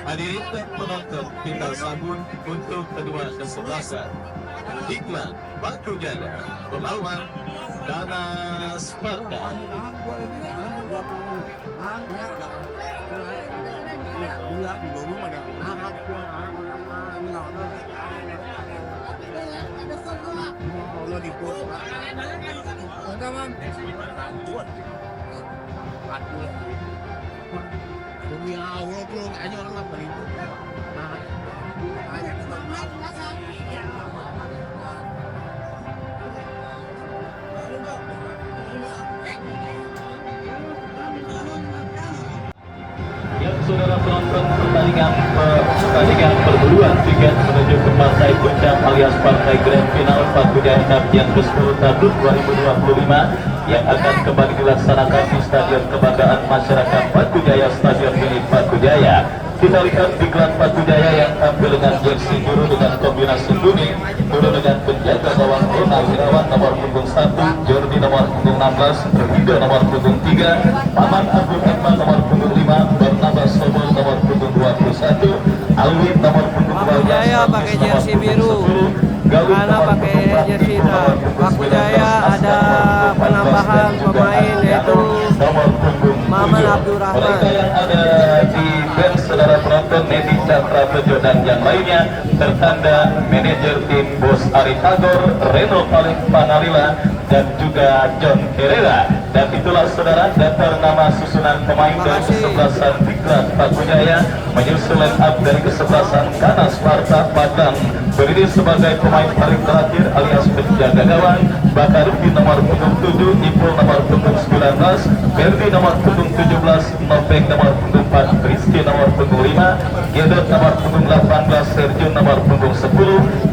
Hadirin dan penonton, kita sambut untuk kedua kesebelasan. Diklat Batu Jaya melawan Dana Sparta. Demi Allah belum aja orang beribu. Yang saudara penonton pertandingan perburuan tiket menuju ke partai puncak alias partai Grand Final Batu Jaya yang ke-10 tahun 2025 yang akan kembali dilaksanakan di Stadion Kebanggaan Masyarakat Batu Jaya, Stadion milik Batu Jaya. Kita lihat diklat Batu Jaya yang tampil dengan jersey biru dengan kombinasi kuning, biru dengan penjaga gawang Rona Wirawan nomor punggung 1, Jordi nomor punggung 16, Rido nomor punggung 3, Paman Abdul Rahman nomor punggung 5, Barnabas Sobol nomor punggung 21, Alwin nomor punggung 12, Jaya pakai jersey biru, karena pakai jersey hitam. Batu Jaya ada penambahan pemain yaitu Maman Abdurrahman. Mereka yang ada di bench saudara penonton Nedi Chandra Bejo dan yang lainnya tertanda manajer tim Bos Ari Tagor, Reno Panalila dan juga John Herrera. Dan itulah saudara daftar nama susunan pemain dari kesebelasan Diklat Batu Jaya menyusul line up dari kesebelasan Dana Sparta Padang. Berdiri sebagai pemain paling terakhir alias penjaga gawang Bakaruddin nomor punggung 7, Ipul nomor punggung 19, Berdi nomor punggung 17, Nopeng nomor punggung 4, Rizky nomor punggung 5, Gedot nomor punggung 18, Serjun nomor punggung 10,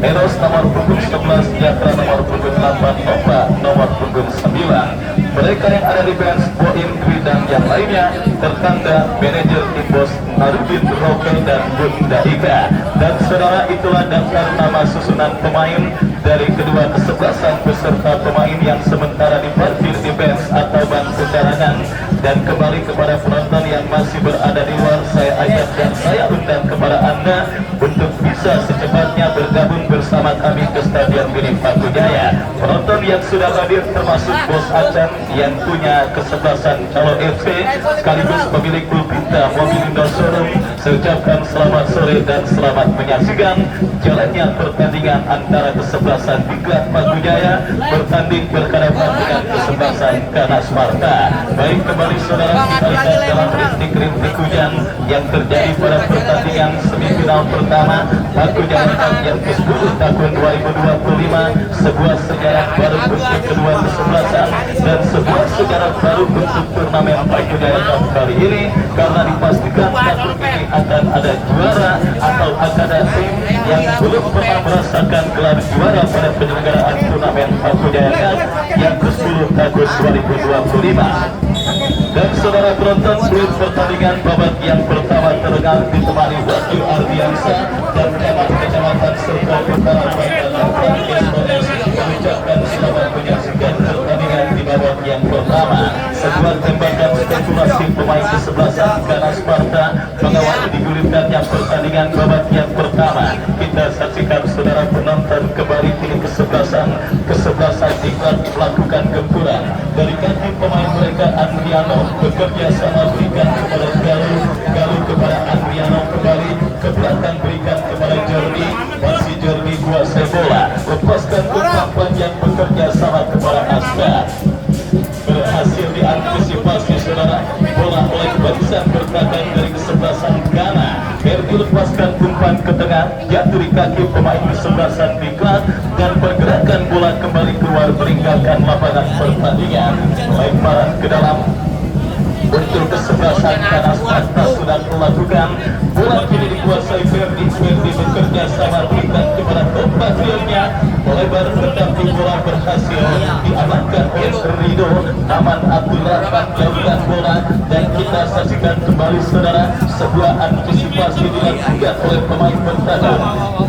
Eros nomor punggung 11, Jatra nomor punggung 8, Nova nomor punggung 9. Mereka yang ada di bench Boim Dwi dan yang lainnya tertanda manajer tim Bos Narudin Roke dan Bunda Ika. Dan saudara, itulah daftar nama susunan pemain dari kedua kesebelasan beserta pemain yang sementara diparkir di bench atau bangku cadangan. Dan kembali kepada penonton yang masih berada di luar, saya ajak dan saya undang kepada Anda untuk bisa secepatnya bergabung bersama kami ke Stadion milik Batu Jaya. Penonton yang sudah hadir termasuk Bos Acan yang punya kesebelasan calon FC sekaligus pemilik klub Bintang Mobil Indo Showroom, saya ucapkan selamat sore dan selamat menyaksikan jalannya pertandingan antara kesebelasan Diklat Batu Jaya bertanding berhadapan dengan kesebelasan Dana Sparta. Baik, kembali saudara, kita lihat dalam rintik-rintik hujan yang terjadi pada pertandingan semifinal pertama Batu Jaya yang ke-10 tahun 2025, sebuah sejarah baru untuk kedua kesebelasan dan sebuah sejarah baru untuk turnamen Batu Jaya kali ini, karena dipastikan tahun ini akan ada juara atau akan ada tim yang belum pernah merasakan gelar juara pada penyelenggaraan turnamen Batu Jaya yang ke-10 tahun 2025. Dan saudara penonton, sebelum pertandingan babak yang pertama terdengar ditemani wakil Ardiansa dan kecamatan serta utara mengucapkan selamat menyaksikan pertandingan di babak yang pertama. Sebuah tembakan spekulasi pemain kesebelasan Dana Sparta mengawali digulirkannya pertandingan babak yang pertama. Kita saksikan saudara penonton kembali kini kesebelasan Diklat melakukan gempuran dari kaki pemain mereka. Andriano bekerja sama berikan kepada Galuh kepada Andriano, kembali ke belakang berikan kepada Jordi, masih Jordi kuasai bola, lepaskan umpan panjang bekerja sama kepada Aska, berhasil diantisipasi saudara, bola oleh barisan bertahan dari kesebelasan Ghana. Berdi lepaskan umpan ke tengah, jatuh di kaki pemain kesebelasan Diklat dan pergerakan bola kembali keluar meninggalkan lapangan pertandingan. Lemparan ke dalam Untuk kesebelasan karena Sparta sudah melakukan. Bola kini dikuasai Ferdi bekerja sama berikan kepada compatrionnya. Lebar tetapi bola berhasil diamankan oleh Rido. Aman Abdul Rahman melakukan bola dan kita saksikan kembali saudara sebuah antisipasi dilakukan oleh pemain bertahan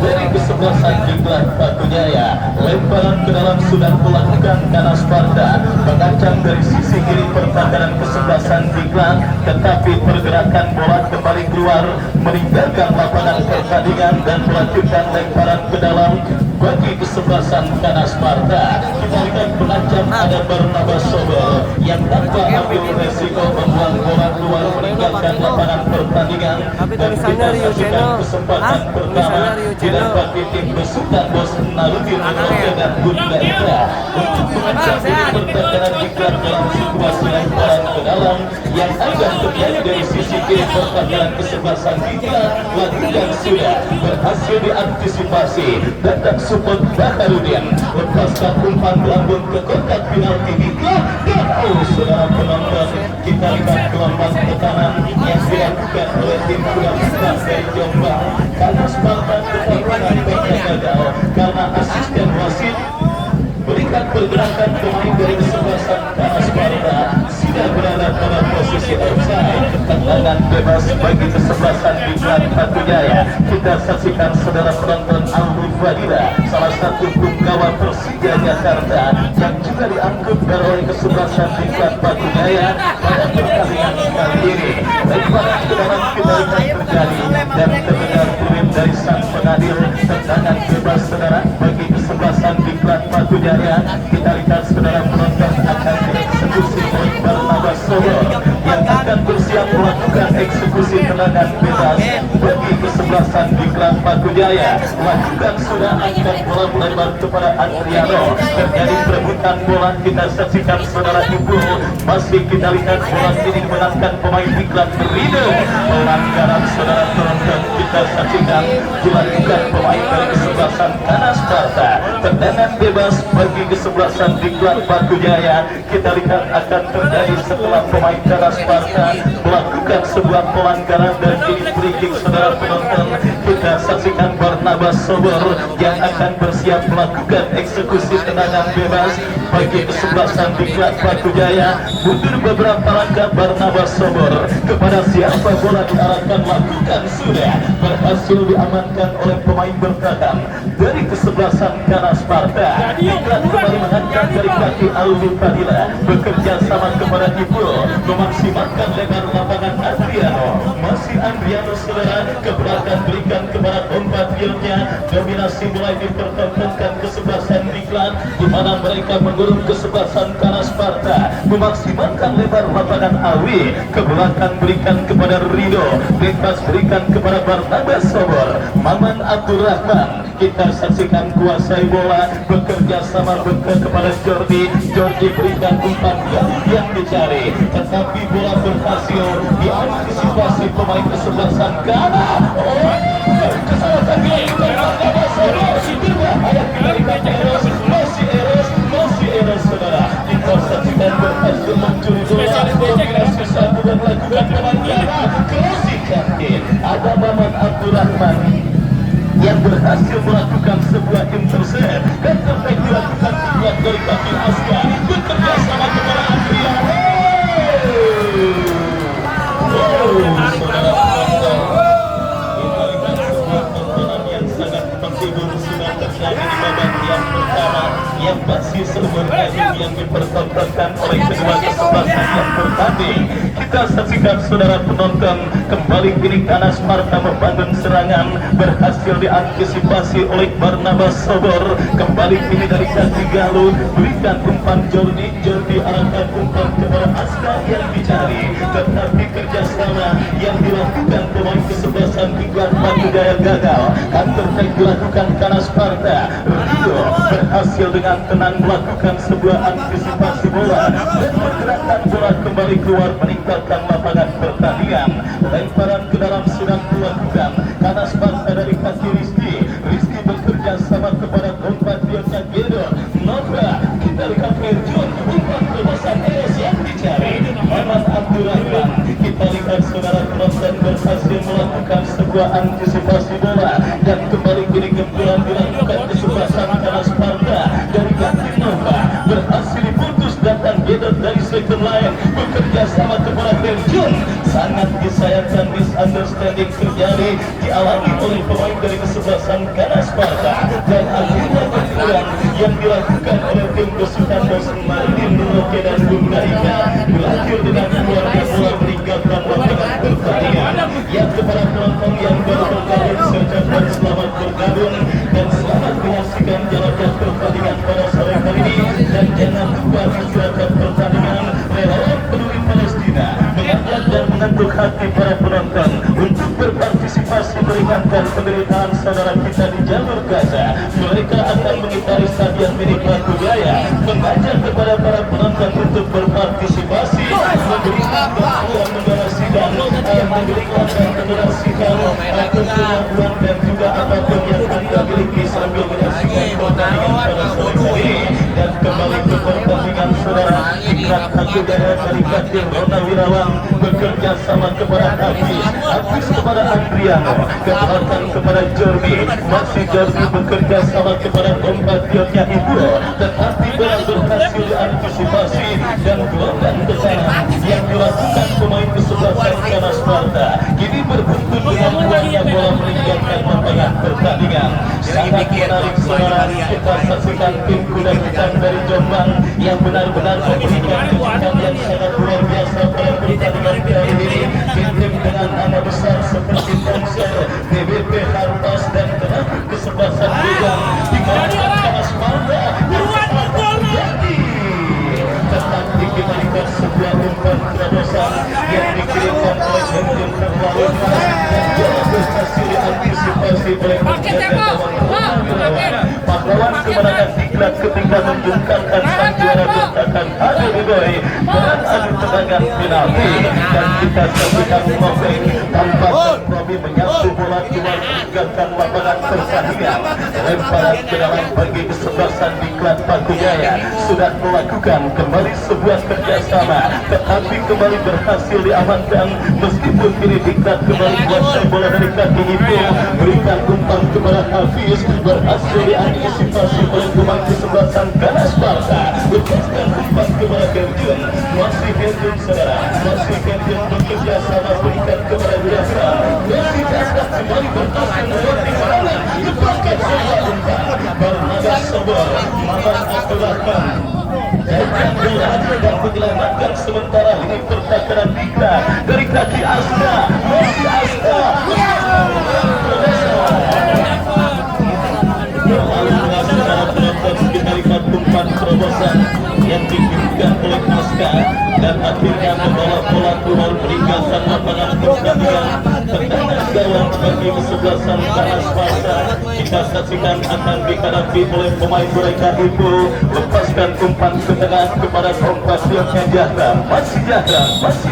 dari kesebelasan Diklat Batu Jaya. Lemparan ke dalam sudah melakukan karena Sparta mengancam dari sisi kiri pertahanan kesebelasan Diklat, tetapi pergerakan bola kembali keluar meninggalkan lapangan pertandingan dan melanjutkan lemparan ke dalam bagi kesebelasan karena Sparta. Kita lihat mengancam ada Barnabas Sobel yang tanpa ambil resiko membuang bola keluar meninggalkan lapangan pertandingan. Tapi Dan tulisannya kita Rio saksikan Channel. kesempatan pertama Tulisannya Rio Channel. didapati tim besutan Bos Narudin dengan Bunda Ira untuk mengancam tim pertahanan Diklat dalam situasi lemparan ke dalam yang akan terjadi dari sisi kiri pertahanan kesebelasan Diklat. Lakukan sudah berhasil diantisipasi dan support Baharudin lepaskan umpan melambung ke kotak penalti Diklat. Dan saudara penonton, kita lihat gelombang tekanan yang dilakukan oleh tim bola putra dari Jombang karena Sparta keperluan mereka gagal karena asisten wasit berikan pergerakan pemain dari kesebelasan karena Sparta sudah berada pada posisi offside. Tendangan bebas bagi kesebelasan Diklat Batu Jaya. Kita saksikan saudara penonton Alwi Fadila, salah satu punggawa Persija Jakarta yang juga diangkut oleh kesebelasan Diklat Batu Jaya pada pertandingan kali ini. Lemparan ke dalam kita lihat terjadi dan terdengar turin dari sang pengadil. Tendangan bebas saudara bagi kesebelasan Diklat Batu Jaya. Kita lihat saudara penonton akan dieksekusi oleh Barnabas Sobel yang akan bersiap melakukan eksekusi tendangan bebas bagi kesebelasan Diklat Batu Jaya. Lakukan sudah angkat bola melebar kepada Adriano. Terjadi perebutan bola, kita saksikan saudara ibu. Masih kita lihat bola ini dimenangkan pemain Diklat Rido. Pelanggaran saudara penonton kita saksikan dilakukan pemain dari kesebelasan Kana Sparta. Tendangan bebas bagi kesebelasan Diklat Batu Jaya. Kita lihat akan terjadi setelah pemain Kana Sparta melakukan sebuah pelanggaran dan ini free kick saudara penonton. Kita saksikan Barnabas Sobel yang akan bersiap melakukan eksekusi tendangan bebas bagi kesebelasan Diklat Batu Jaya. Mundur beberapa langkah Barnabas Sobel kepada siapa bola diarahkan, lakukan sudah berhasil diamankan oleh pemain bertahan dari kesebelasan Kana Sparta. Diklat kembali menghantam dari kaki Alwi Fadila bekerja sama kepada Ibu memaksimalkan lebar lapangan Adriano. Masih Adriano saudara ke belakang berikan kepada compatrionnya. Dominasi mulai dipertontonkan kesebelasan Diklat di mana mereka mengurung kesebelasan Kana Sparta memaksimalkan lebar lapangan Alwi ke belakang berikan kepada Rido, bebas berikan kepada Barnabas Sobel. Maman Abdul Rahman kita saksikan kuasai bola bekerja sama kepada Jordi berikan umpan yang dicari, tetapi bola berhasil diantisipasi pemain kesebelasan Kana. Kesalahan ini Barnabas Sobel berbahaya diberikan masih Eros saudara. Kita saksikan berhasil mencuri bola dominasi satu dan lakukan pelanggaran closing kaki. Ada Maman Abdul Rahman yang berhasil melakukan sebuah intercept dan terbaik dilakukan kuat dari kaki Aska bekerja sama kepada Adriano. Saudara penonton, kita lihat sebuah tontonan yang sangat menghibur sudah terjadi di babak yang pertama yang masih sebenarnya yang dipertontonkan oleh kedua kesebelasan yang bertanding. Kita saksikan saudara penonton kembali kini Kana Sparta membangun serangan berhasil diantisipasi oleh Barnabas Sobel. Kembali kini dari kaki Galuh berikan umpan Jordi arahkan umpan kepada Aska yang dicari, tetapi kerjasama yang dilakukan pemain kesebelasan Diklat Batu Jaya gagal. Counter-attack dilakukan Kana Sparta. Rido berhasil dengan tenang melakukan sebuah antisipasi bola dan pergerakan bola kembali keluar meninggalkan lapangan pertandingan. Lemparan ke dalam sudah dilakukan Kana Sparta dari kaki Rizky bekerja sama kepada compatrionnya Gedor Nova. Kita lihat Erjun umpan kebebasan Eros yang dicari Maman Abdul Rahman sebuah antisipasi bola dan kembali kini gempuran dilakukan di sebelah sana karena Sparta dari Ganti Nova berhasil diputus datang Gedot dari second line bekerja sama kepada Belgium. Sangat disayangkan misunderstanding terjadi dialami oleh pemain dari kesebelasan karena Sparta dan akhirnya gempuran yang dilakukan oleh tim besutan Boston Martin Roke dan Bunda Ika berakhir dengan keluarga bola meninggalkan lapangan pertandingan. Yang kepada penonton yang baru bergabung serta selamat bergabung dan selamat menyaksikan jalannya pertandingan pada sore hari ini dan jangan lupa silakan pertandingan relawan peduli Palestina mengangkat dan menentuk hati para penonton untuk berpartisipasi meringankan penderitaan saudara kita di jalur Gaza. Mereka akan mengitari stadion milik Batu Jaya mengajak kepada para penonton untuk berpartisipasi memberikan bantuan moderasi dan memberikan mendonasikan kemampuan dan juga apapun yang anda miliki sambil menyaksikan pertandingan pada sore hari ini. Dan kembali ke pertandingan saudara Ikrar Aku Daya dari Kadir Rona Wirawan bekerja sama kepada Hafiz kepada Adriano kekuatan kepada Jordi masih Jordi bekerja sama kepada kompatriotnya Ibro tetapi berhasil diantisipasi dan gelombang kesana yang dilakukan pemain kesebelasan karena Sparta kini berbuntut dengan buahnya bola meninggalkan lapangan pertandingan. Sangat menarik saudara kita saksikan tim kuda hitam dari Jombang yang benar-benar memberikan kejutan yang sangat luar biasa pada pertandingan kali ini. Tim dengan nama besar seperti Thompson, BBP Harpas dan tengah kesebelasan Bujang dikalahkan karena Sparta terjadi. Tetap dikembalikan sebuah umpan terobosan yang dikirimkan oleh Hendrik terlalu dan dia berhasil diantisipasi oleh penjaga gawang pahlawan kemenangan diklat ketika menjungkapkan sang juara bertahan Adi Widoy dengan adu tendangan penalti dan kita saksikan Moving tanpa kompromi menyapu bola keluar meninggalkan lapangan pertandingan. Lemparan ke dalam bagi kesebelasan diklat Batu Jaya sudah melakukan kembali sebuah kerjasama tetapi kembali berhasil diamankan meskipun kini diklat kembali kuasai bola dari kaki itu berikan umpan kepada Hafiz berhasil diantisipasi oleh pemain kesebelasan karena Sparta lepaskan umpan kepada Belgium masih Belgium saudara masih Belgium bekerja sama berikan kepada Biasa masih Biasa kembali bertahan melewati serangan lepaskan sebuah umpan Bernada Sobor Maman Abdurrahman dan bola dan menyelamatkan sementara ini pertakaran Dika dari kaki Asta masih Asta dikalikan umpan terobosan yang dikirimkan oleh Aska dan akhirnya membawa bola keluar meninggalkan lapangan pertandingan. Tendangan gawang bagi kesebelasan karena Sparta kita saksikan akan dihadapi oleh pemain mereka itu lepaskan umpan ke tengah kepada kompatriotnya Jahran masih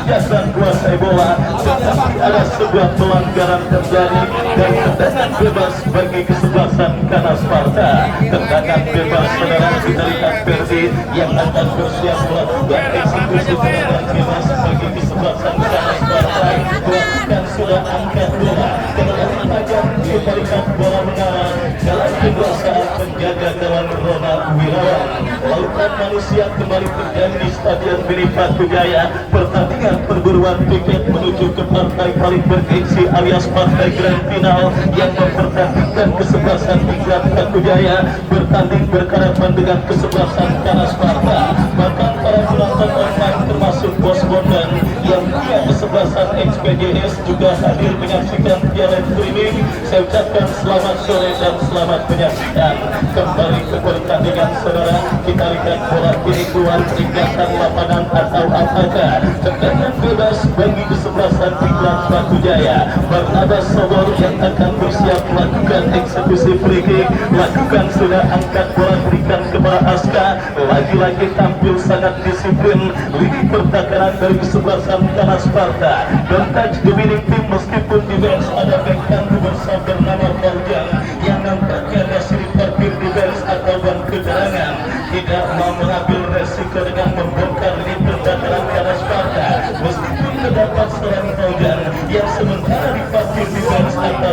Jahran kuasai bola tetapi ada sebuah pelanggaran terjadi dan tendangan bebas bagi kesebelasan karena Sparta. Tendangan bebas saudara kita lihat Perdi yang akan bersiap melakukan eksekusi tendangan bebas bagi kesebelasan karena Sparta melakukan sudah angkat bola dengan tajam diberikan bola mengarah dalam kekuasaan penjaga gawang Rona Wirawan. Lautan manusia kembali terjadi di Stadion Mini Batu Jaya. Pertandingan perburuan tiket menuju ke partai paling bergengsi alias partai grand final yang mempertandingkan kesebelasan Ikrar Batu Jaya bertanding berhadapan dengan kesebelasan karena Sparta. Bahkan para penonton online termasuk Bos Bondan yang punya kesebelasan XPJS juga hadir menyaksikan piala streaming. Saya ucapkan selamat sore dan selamat menyaksikan kembali ke pertandingan saudara. Kita lihat bola kiri keluar meninggalkan lapangan atau apakah tendangan bebas bagi kesebelasan Ikrar Batu Jaya. Bernada Sobor yang akan bersiap melakukan eksekusi free kick lakukan sudah angkat bola berikan kepada Aska lagi-lagi tampil sangat disiplin lini pertakaran dari kesebelasan karena Sparta dan touch the winning team meskipun di bench ada back tangguh bersama bernama Fauzan yang nampaknya masih diparkir di bench atau ban keterangan tidak mau mengambil resiko dengan membongkar lini pertakaran karena Sparta meskipun terdapat seorang Fauzan yang sementara diparkir di bench atau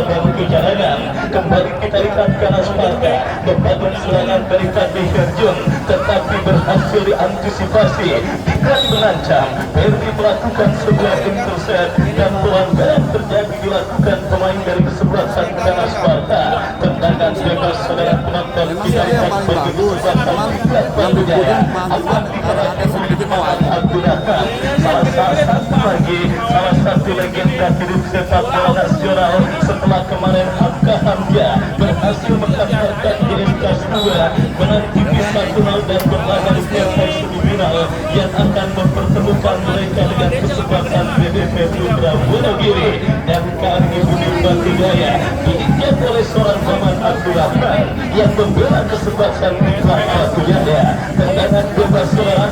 kepada serangan dari Fadli Herjun, tetapi berhasil diantisipasi. Jika mengancam, Ferdi melakukan sebuah intercept dan pelanggaran terjadi dilakukan pemain dari kesebelasan Kana Sparta. Tendangan bebas saudara penonton kita lihat bagi kesebelasan Tingkat Batu Jaya akan diarahkan oleh Muhammad Abdurrahman, salah satu lagi, salah satu legenda hidup sepak bola nasional setelah kemarin Hamka Hamja berhasil menghantarkan IMK 2 menang tipis 1-0 dan berlaga di partai semifinal yang akan mempertemukan mereka dengan kesebelasan BDP Putra Wonogiri dan KRI Budi Batu Jaya diinjak oleh seorang Muhammad Abdurrahman yang membela kesebelasan Putra Batu Jaya. Tendangan bebas saudara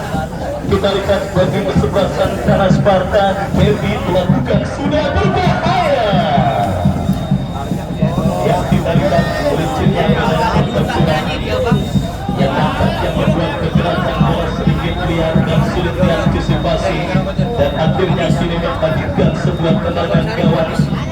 kita lihat bagi kesebelasan Kana Sparta. Ferdi melakukan sudah berbahaya yang kita lihat oleh Cina yang nampaknya membuat pergerakan bola sedikit liar dan sulit diantisipasi, dan akhirnya sini menghadirkan sebuah tendangan gawang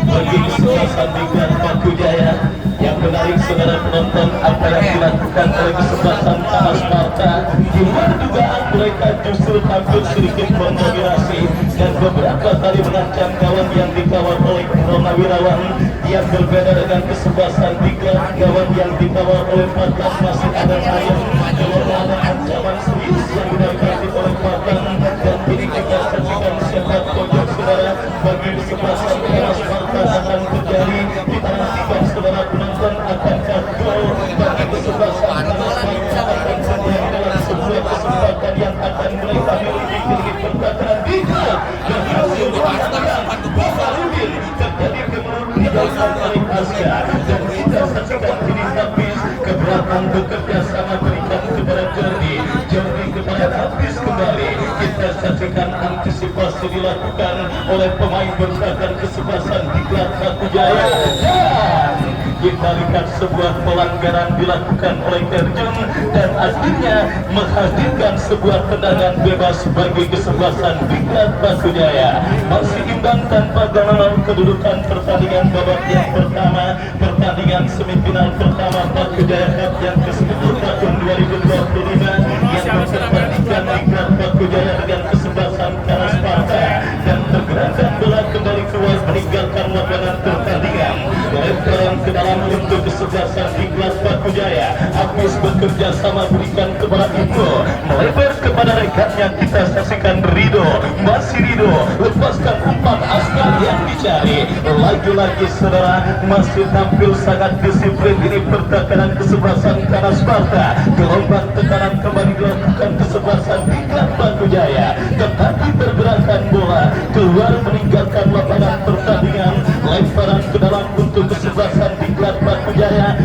bagi kesebelasan Tingkat Batu Jaya. Yang menarik saudara penonton, apa yang dilakukan oleh kesebelasan Kana Sparta di luar dugaan mereka justru tampil sedikit mendominasi dan beberapa kali mengancam gawang yang dikawal oleh Rona Wirawan. Yang berbeda dengan kesebelasan Tingkat, gawang yang dikawal oleh Fatan masih ada ayam, kalau ada ancaman serius yang didapati oleh Fatan. Dan ini kita saksikan sepak pojok saudara bagi kesebelasan Kana Sparta akan terjadi. Kita nantikan saudara penonton, akankah gol bagi kesebelasan Kana Sparta akan terjadi dalam sebuah kesempatan yang akan mereka miliki di pertandingan Tingkat berhasil dipastikan Baharudin terjadi kemenangan Tarik Asia, dan kita saksikan ini habis keberatan bekerja sama berikan kepada Jordi kepada habis kembali. Kita saksikan antisipasi dilakukan oleh pemain bertahan kesebelasan Tingkat Batu Jaya, dan kita lihat sebuah pelanggaran dilakukan oleh Herjun dan akhirnya menghadirkan sebuah tendangan bebas bagi kesebelasan Tingkat Batu Jaya. Masih imbang tanpa gol kedudukan pertandingan babak yang pertama, pertandingan semifinal pertama Batu Jaya Cup yang ke-10 tahun 2025 yang mempertandingkan Tingkat Batu Jaya dengan kesebelasan Kana Sparta, dan pergerakan bola kembali keluar meninggalkan lapangan pertandingan. Lemparan ke dalam untuk kesebelasan Tingkat Batu Jaya. Agus bekerja sama berikan kepada Iko, melebar kepada rekannya. Kita saksikan Rido, masih Rido lepaskan umpan Askar yang dicari. Lagi-lagi saudara masih tampil sangat disiplin ini pertahanan kesebelasan Kana Sparta. Gelombang tekanan kembali dilakukan kesebelasan Tingkat Batu Jaya, tetapi pergerakan bola keluar meninggalkan lapangan pertandingan. Lemparan ke dalam untuk kesebelasan Tingkat Batu Jaya.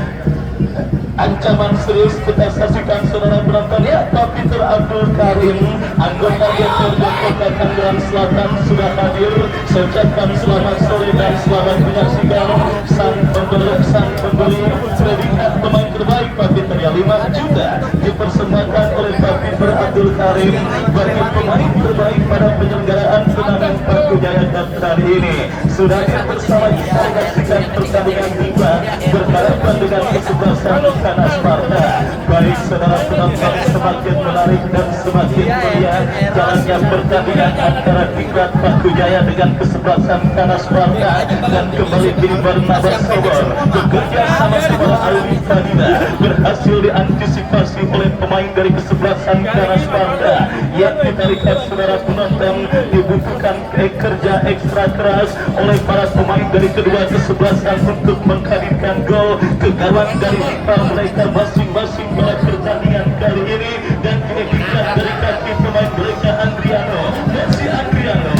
Ancaman serius kita saksikan saudara penonton ya. Pak Peter Abdul Karim, anggota DPRD Kota Tangerang Selatan sudah hadir. Saya ucapkan selamat sore dan selamat menyaksikan sang pembeli predikat pemain terbaik Pak Peter ya. 5 juta dipersembahkan oleh Pak Peter Abdul Karim bagi pemain terbaik pada penyelenggaraan turnamen Batu Jaya Cup kali ini. Sudah bersama kita menyaksikan pertandingan tiba berhadapan dengan kesebelasan Kana Sparta. Baik saudara penonton, semakin menarik dan semakin meriah jalannya pertandingan antara Tingkat Batu Jaya dengan kesebelasan Kana Sparta, dan kembali tim Barnabas Sobor bekerja sama dengan Alwi Fadila berhasil diantisipasi oleh pemain dari kesebelasan Kana Sparta. Yang kita lihat saudara penonton, dibutuhkan kerja ekstra keras oleh para pemain dari kedua kesebelasan untuk menghadirkan gol ke gawang dari rival mereka masing-masing pada pertandingan kali ini. Dan dikirimkan dari kaki pemain mereka Andriano, masih Andriano.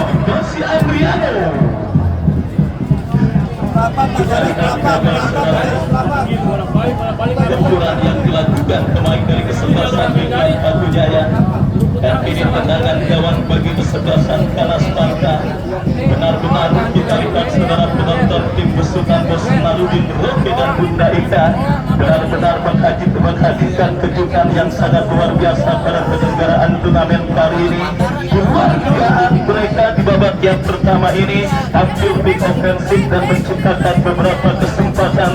Benturan yang dilakukan pemain dari kesebelasan Tingkat Batu Jaya, dan ini tendangan gawang bagi kesebelasan Kana Sparta. Benar-benar kita lihat saudara penonton, tim besutan Bos Maludin Roke dan Bunda Ika benar-benar menghadirkan kejutan yang sangat luar biasa pada penyelenggaraan turnamen kali ini. Keluargaan mereka di babak yang yang pertama ini tampil big ofensif dan menciptakan beberapa kesempatan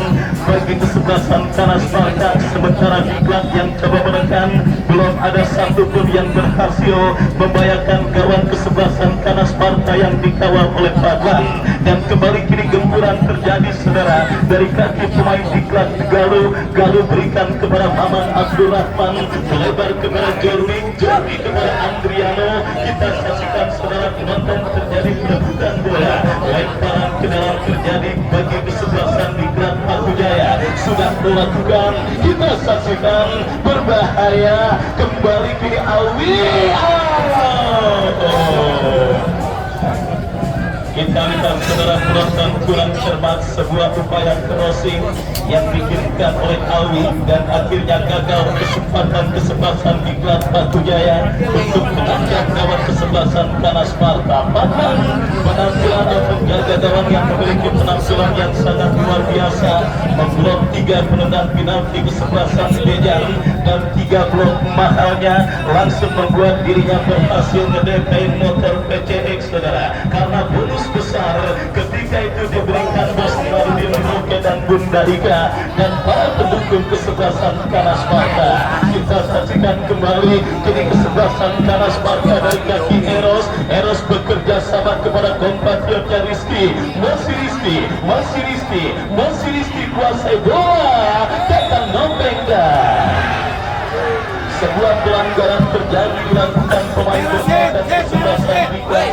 bagi kesebelasan Kanas Sparta. Sementara Diklat yang coba menekan, belum ada satupun yang berhasil membahayakan gawang kesebelasan Kanas Sparta yang dikawal oleh Fadlan. Dan kembali kini gempuran terjadi saudara dari kaki pemain Diklat Galuh berikan kepada Maman Abdurrahman, melebar kepada Jordi kepada Andriano. Kita saksikan saudara penonton terjadi perebutan bola, lemparan ke dalam terjadi bagi kesebelasan Diklat Paku Jaya. Sudah melakukan, kita saksikan berbahaya, kembali kini Alwi. Kita lihat saudara penonton kurang cermat, sebuah upaya crossing yang dikirimkan oleh Alwi dan akhirnya gagal kesempatan Diklat Batu Jaya untuk menangkap gawang kesebelasan Kanas Sparta. Bahkan penampilan penjaga gawang yang memiliki penampilan yang sangat luar biasa, memblok 3 penendang penalti kesebelasan Dejan dan 3 blok mahalnya langsung membuat dirinya berhasil ngedepain motor PCX saudara, karena bonus besar ketika itu diberikan Bos Marudin Roke dan Bunda Ika dan para pendukung kesebelasan Kanas Sparta. Kita saksikan kembali kini kesebelasan Kanas Sparta dari kaki Eros bekerja sama kepada kompatriotnya Rizky. Masih Rizky kuasai bola, datang Nopengda. Sebuah pelanggaran terjadi dilakukan pemain dan kesebelasan Diklat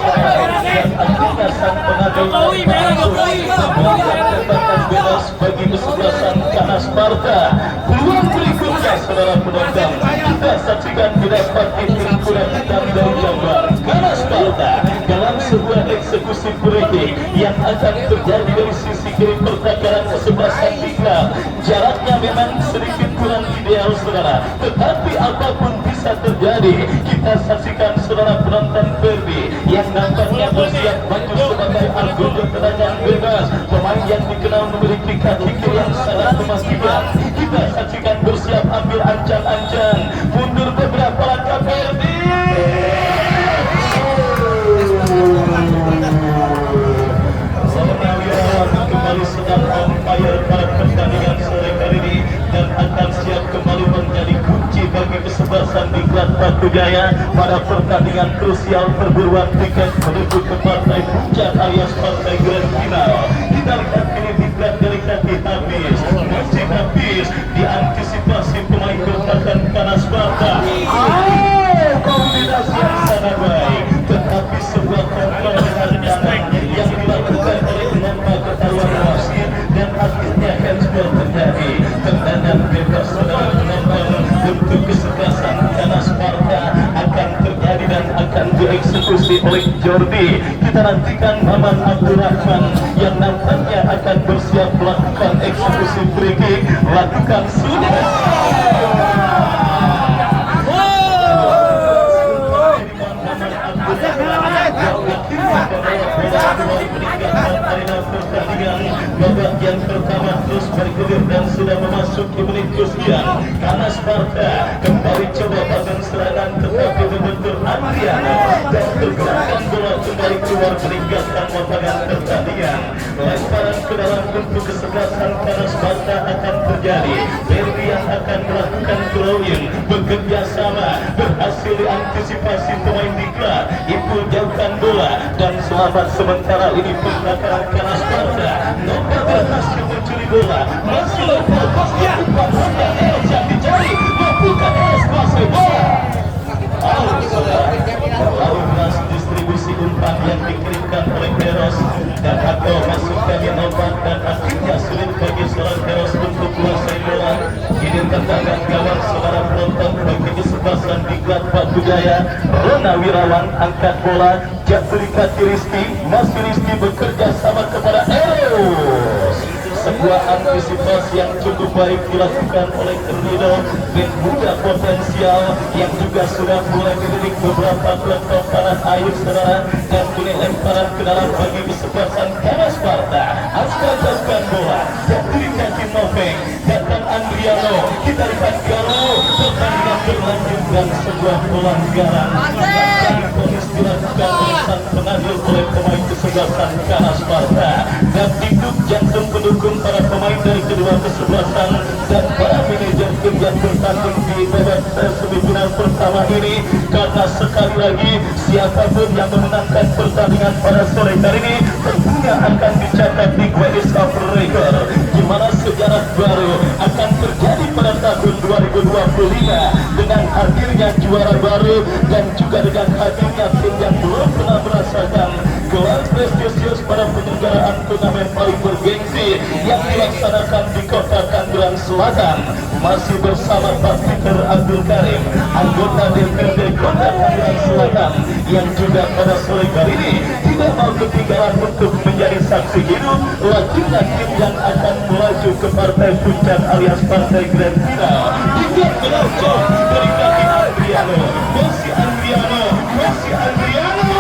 dan akhirnya sang pengadil memberikan tembakan bebas bagi kesebelasan Kanas Sparta. Peluang berikutnya saudara penonton kita saksikan didapat kuda hitam dari Jabar Kanas Sparta dalam sebuah eksekusi free yang akan terjadi dari sisi kiri pertahanan kesebelasan Diklat. Jaraknya memang sedikit kurang ideal saudara, tetapi apapun bisa terjadi. Kita saksikan saudara penonton Ferdi yang nampaknya bersiap maju sebagai argojo tendangan bebas, pemain yang dikenal memiliki kaki kiri yang sangat memastikan. Kita saksikan bersiap ambil ancang-ancang, mundur beberapa langkah Ferdi. Kembali sedang on fire pada pertandingan sore kali ini dan akan siap kembali menjadi kunci bagi kesebelasan Diklat Batu Jaya pada pertandingan krusial perburuan tiket menuju ke partai puncak alias partai grand final. Kita lihat ini Diklat dari kaki habis diantisipasi pemain bertahan Kanas Sparta. Kombinasi yang sangat baik, tetapi sebuah kontrol yang dilakukan oleh Nova ketahuan wasit dan akhirnya handsball terjadi. Tendangan bebas saudara penonton untuk kesebelasan Kanas Sparta akan terjadi dan akan dieksekusi oleh Jordi. Kita nantikan Maman Abdurrahman yang nampaknya akan bersiap melakukan eksekusi free kick. Lakukan sudah. Babak yang pertama terus bergulir dan sudah memasuki menit kesekian. Kanas Sparta kembali coba bagian serangan tetapi membentur Andriano dan pergerakan bola kembali keluar meninggalkan lapangan pertandingan. Lemparan ke dalam bentuk kesebelasan Kanas Sparta akan terjadi. Ferdi yang akan melakukan clawing bekerja sama, berhasil diantisipasi pemain Diklat. Ipul jauhkan bola dan selamat sementara ini pergerakan Kanas Sparta. Nova berhasil mencuri bola, masih lepas pasnya Eros yang dicari, bukan Eros kuasai bola. Lalu beras distribusi umpan yang dikirimkan oleh Eros dan atau masukkan Nova dan akhirnya sulit bagi seorang Eros untuk kuasai bola. Ini tendangan gawang saudara penonton bagi kesebelasan Diklat Batu Jaya. Rona Wirawan angkat bola, jatuh di kaki Rizky, masih Rizky bekerja sama kepada Eros. Sebuah antisipasi yang cukup baik dilakukan oleh Rido dan muda potensial yang juga sudah mulai mendidik beberapa klub tanah air saudara, dan kini lemparan ke dalam bagi kesebelasan Kanas Sparta. Askar jauhkan bola dan di kaki Noveng datang Andriano. Kita lihat Galuh, pertandingan berlanjut dan sebuah pelanggaran yang ponis dilakukan oleh sang pengadil oleh pemain kesebelasan Kana Sparta, dan dikduk jantung pendukung para pemain dari kedua kesebelasan dan para manajer tim yang bertanding di babak semifinal pertama ini. Karena sekali lagi siapapun yang memenangkan pertandingan pada sore hari ini tentunya akan dicatat di Guinness of Record, di mana sejarah baru akan terjadi pada tahun 2025 dengan hadirnya juara baru dan juga dengan hadirnya tim yang belum pernah merasakan gelar prestisius pada penyelenggaraan turnamen paling bergengsi yang dilaksanakan di kota Tangerang Selatan. Masih bersama Pak Peter Abdul Karim, anggota DPRD Kota Tangerang Selatan, yang juga pada sore hari ini tidak mau ketinggalan untuk menjadi saksi hidup lajunya tim yang akan melaju ke partai puncak alias partai grand final. Tiga penonton dari kaki Andriano, Messi Andriano, Messi Andriano.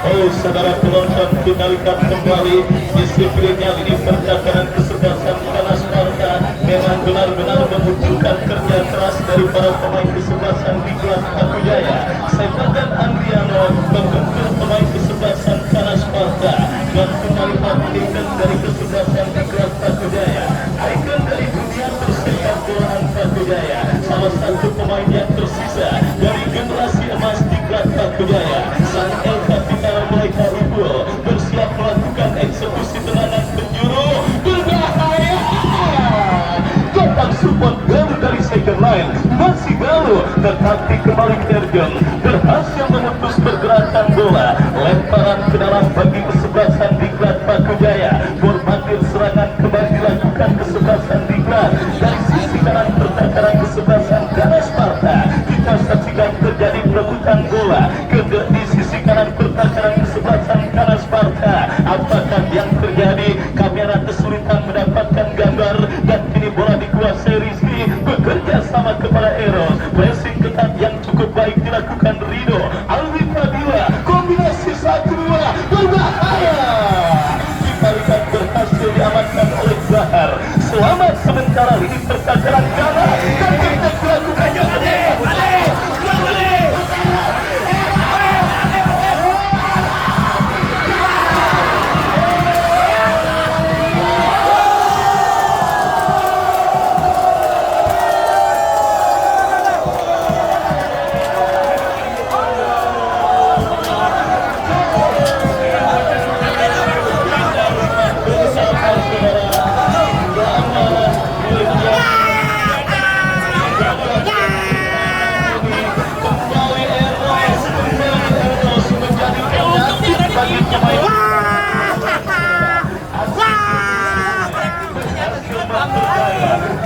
Oh, saudara penonton, kita lihat kembali disiplinnya ini percakapan kesebelasan Kana Sparta memang benar-benar membutuhkan kerja keras dari para pemain kesebelasan di kelas Paku Jaya. Sebagian Andriano membentuk pemain kesebelasan Kana Sparta, dan kita lihat ikon dari kesebelasan di kelas Paku Jaya, ikon dari dunia persepak bolaan Paku Jaya, salah satu pemain yang tersisa dari generasi emas di kelas Paku Jaya. Sang El Capital mereka unggul bersiap melakukan eksekusi tendangan penjuru berbahaya. Kotak support Galuh dari second line masih Galuh, tetapi kembali terjun berhasil memutus pergerakan bola, lemparan ke dalam bagi kesebelasan diklat Paku Jaya. Borbandir serangan kembali dilakukan kesebelasan diklat dari sisi kanan pertakaran kesebelasan Kana Sparta. Kita saksikan terjadi perebutan bola di sisi kanan pertakaran kesebelasan Kana Sparta. Apakah yang terjadi? Kamera kesulitan mendapatkan gambar, dan kini bola dikuasai Rizky bekerja sama kepada Eros. Pressing ketat yang cukup baik dilakukan Rido Alwi Fadila, kombinasi 1-2 berbahaya. Kita lihat berhasil diamankan oleh Bahar. Selamat sementara ini pertakaran Kana dan kita dilakukannya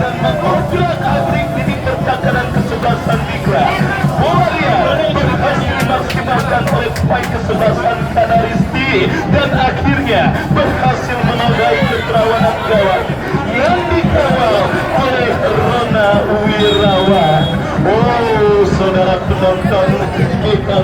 dan mengobrak abrik ini pertakaran kesebelasan diklat. Bola liar berhasil dimaksimalkan oleh pemain kesebelasan Kana Rizky dan akhirnya berhasil menodai keterawanan gawang yang dikawal oleh Rona Wirawan. Oh, saudara penonton, kita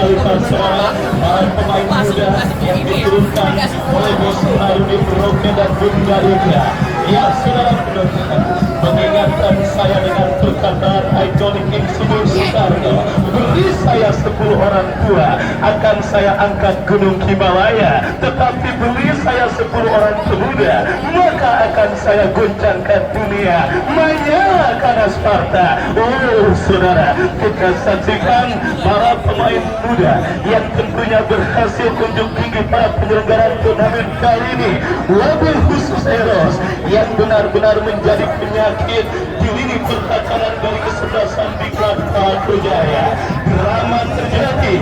lihat semua para pemain muda yang diturunkan oleh Bos Harudi Roke dan Bunda Liga. Ya, saudara penonton, mengingatkan saya dengan perkataan ikonik Insinyur Soekarno, beri saya 10 orang tua, akan saya angkat gunung Himalaya, tetapi beri saya 10 orang pemuda, maka akan saya goncangkan dunia. Menyala Kana Sparta. Oh, saudara, kita saksikan para pemain muda yang tentunya berhasil unjuk tinggi pada penyelenggaraan turnamen kali ini. Wabil khusus Eros yang benar-benar menjadi penyakit di lini pertahanan dari kesebelasan diklat Paku Jaya. Drama terjadi.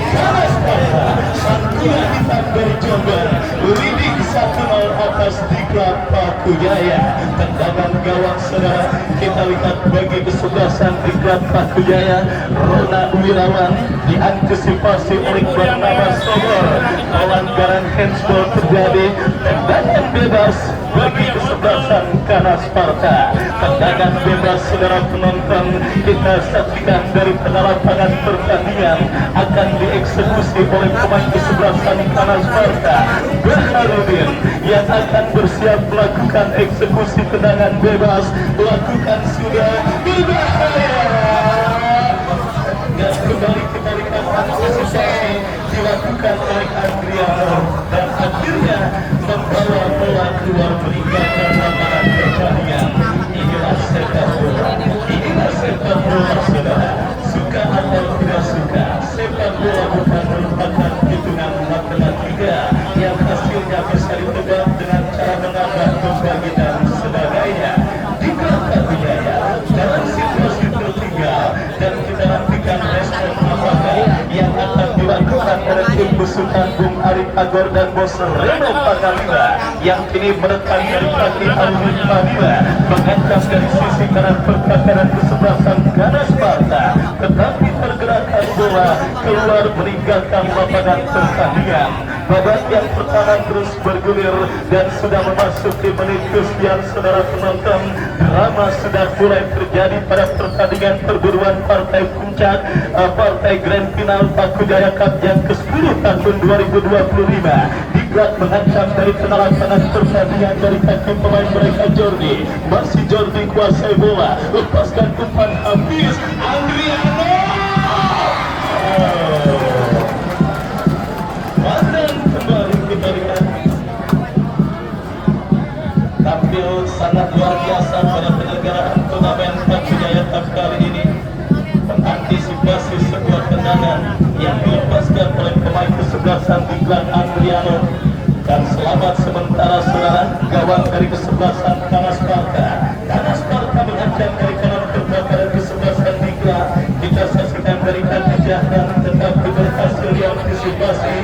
Kana Sparta, sang kuda hitam dari Jombang, leading 1-0 atas diklat Paku Jaya. Tendangan gawang, saudara, kita lihat bagi kesebelasan diklat Paku Jaya. Rona Wirawan diantisipasi oleh Barnabas Sobor. Pelanggaran handsball terjadi. Tendangan bebas bagi kesebelasan Kana Sparta. Tendangan bebas, saudara penonton, kita saksikan dari tengah lapangan pertandingan akan dieksekusi oleh pemain kesebelasan Kana Sparta, Baharudin, yang akan bersiap melakukan eksekusi tendangan bebas. Lakukan sudah berbahaya. dilakukan oleh Adriano dan akhirnya membawa bola keluar meninggalkan lapangan pertandingan. Inilah sepak bola, inilah sepak bola saudara. Suka atau tidak suka, sepak bola bukan merupakan hitungan matematika yang hasilnya bisa ditebak dengan cara menambah pembagi dan sebagainya. Dikatakan Wijaya dalam situasi tertinggal dan kita nantikan respon apakah yang akan dilakukan oleh tim besutan Bung Arif Agor dan Bos Reno Pangalila yang kini menekan dari kaki Alvin Panila mengancam dari sisi kanan perkakaran kesebelasan Ganas Sparta, tetapi pergerakan bola keluar meninggalkan lapangan pertandingan. Babak yang pertama terus bergulir dan sudah memasuki menit kesekian saudara penonton. Drama sudah mulai terjadi pada pertandingan perburuan partai puncak partai Grand Final Paku Jaya Cup yang ke-10 tahun 2025. Diklat mengancam dari penalatangan pertandingan dari kaki pemain mereka Jordi. Masih Jordi kuasai bola, lepaskan umpan habis Adriano. Tampil sangat luar biasa pada penyelenggaraan turnamen Paku Jaya Cup kali ini, mengantisipasi sebuah tendangan yang dilepaskan oleh pemain kesebelasan Diklat Adriano, dan selamat sementara saudara gawang dari kesebelasan Ganas Sparta. Ganas Sparta mengancam dari kanan perkakaran kesebelasan Diklat. Kita saksikan dari kaki Jahran tetapi berhasil diantisipasi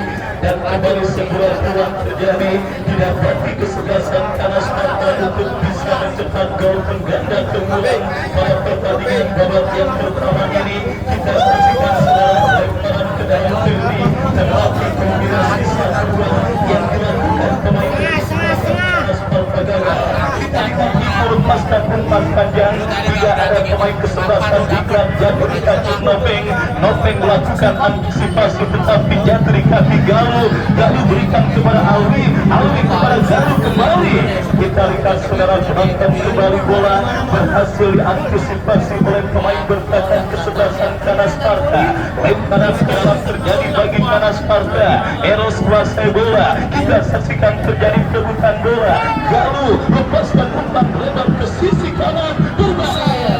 dan kembali sebuah peluang terjadi didapati kesebelasan Ganas Sparta untuk bisa mencetak gol pengganda keunggulan pada pertandingan babak yang pertama ini. Kita saksikan saudara lemparan ke dalam Firly tetapi kombinasi satu yang dilakukan pemain Ganas Sparta gagal. Kita melepaskan umpan panjang, tidak ada pemain kesebelasan Diklat jatuh di kaki Nopeng. Nopeng melakukan antisipasi tetapi jatuh di kaki Galuh. Galuh berikan kepada Alwi, Alwi kepada Galuh kembali. Kita lihat saudara penonton kembali bola berhasil diantisipasi oleh pemain bertahan kesebelasan Ganas Sparta. Lemparan ke dalam terjadi bagi Ganas Sparta. Eros kuasai bola. Kita saksikan terjadi perebutan bola. Galuh lepaskan umpan lebar ke sisi kanan, berbahaya.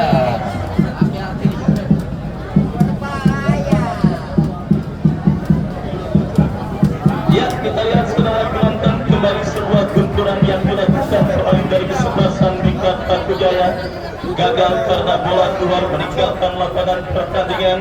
Ya, kita lihat saudara penonton kembali sebuah benturan yang dilakukan pemain dari kesebelasan Diklat Paku Jaya. Gagal karena bola keluar meninggalkan lapangan pertandingan.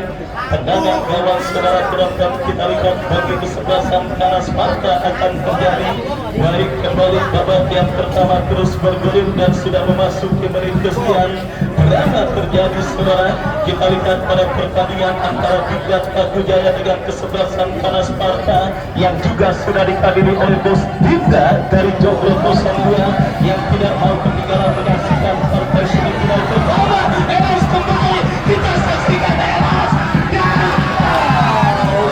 Tendangan gawang saudara penonton kita lihat bagi kesebelasan Ganas Sparta akan terjadi. Baik, kembali babak yang pertama terus bergulir dan sudah memasuki menit kesekian. Drama terjadi saudara. Kita lihat pada pertandingan antara Diklat Paku Jaya dengan kesebelasan Ganas Sparta yang juga sudah dihadiri oleh Bos Dinda dari Joglo 02 yang tidak mau ketinggalan menyaksikan partai semifinal pertama. Eros kembali, kita saksikan Eros.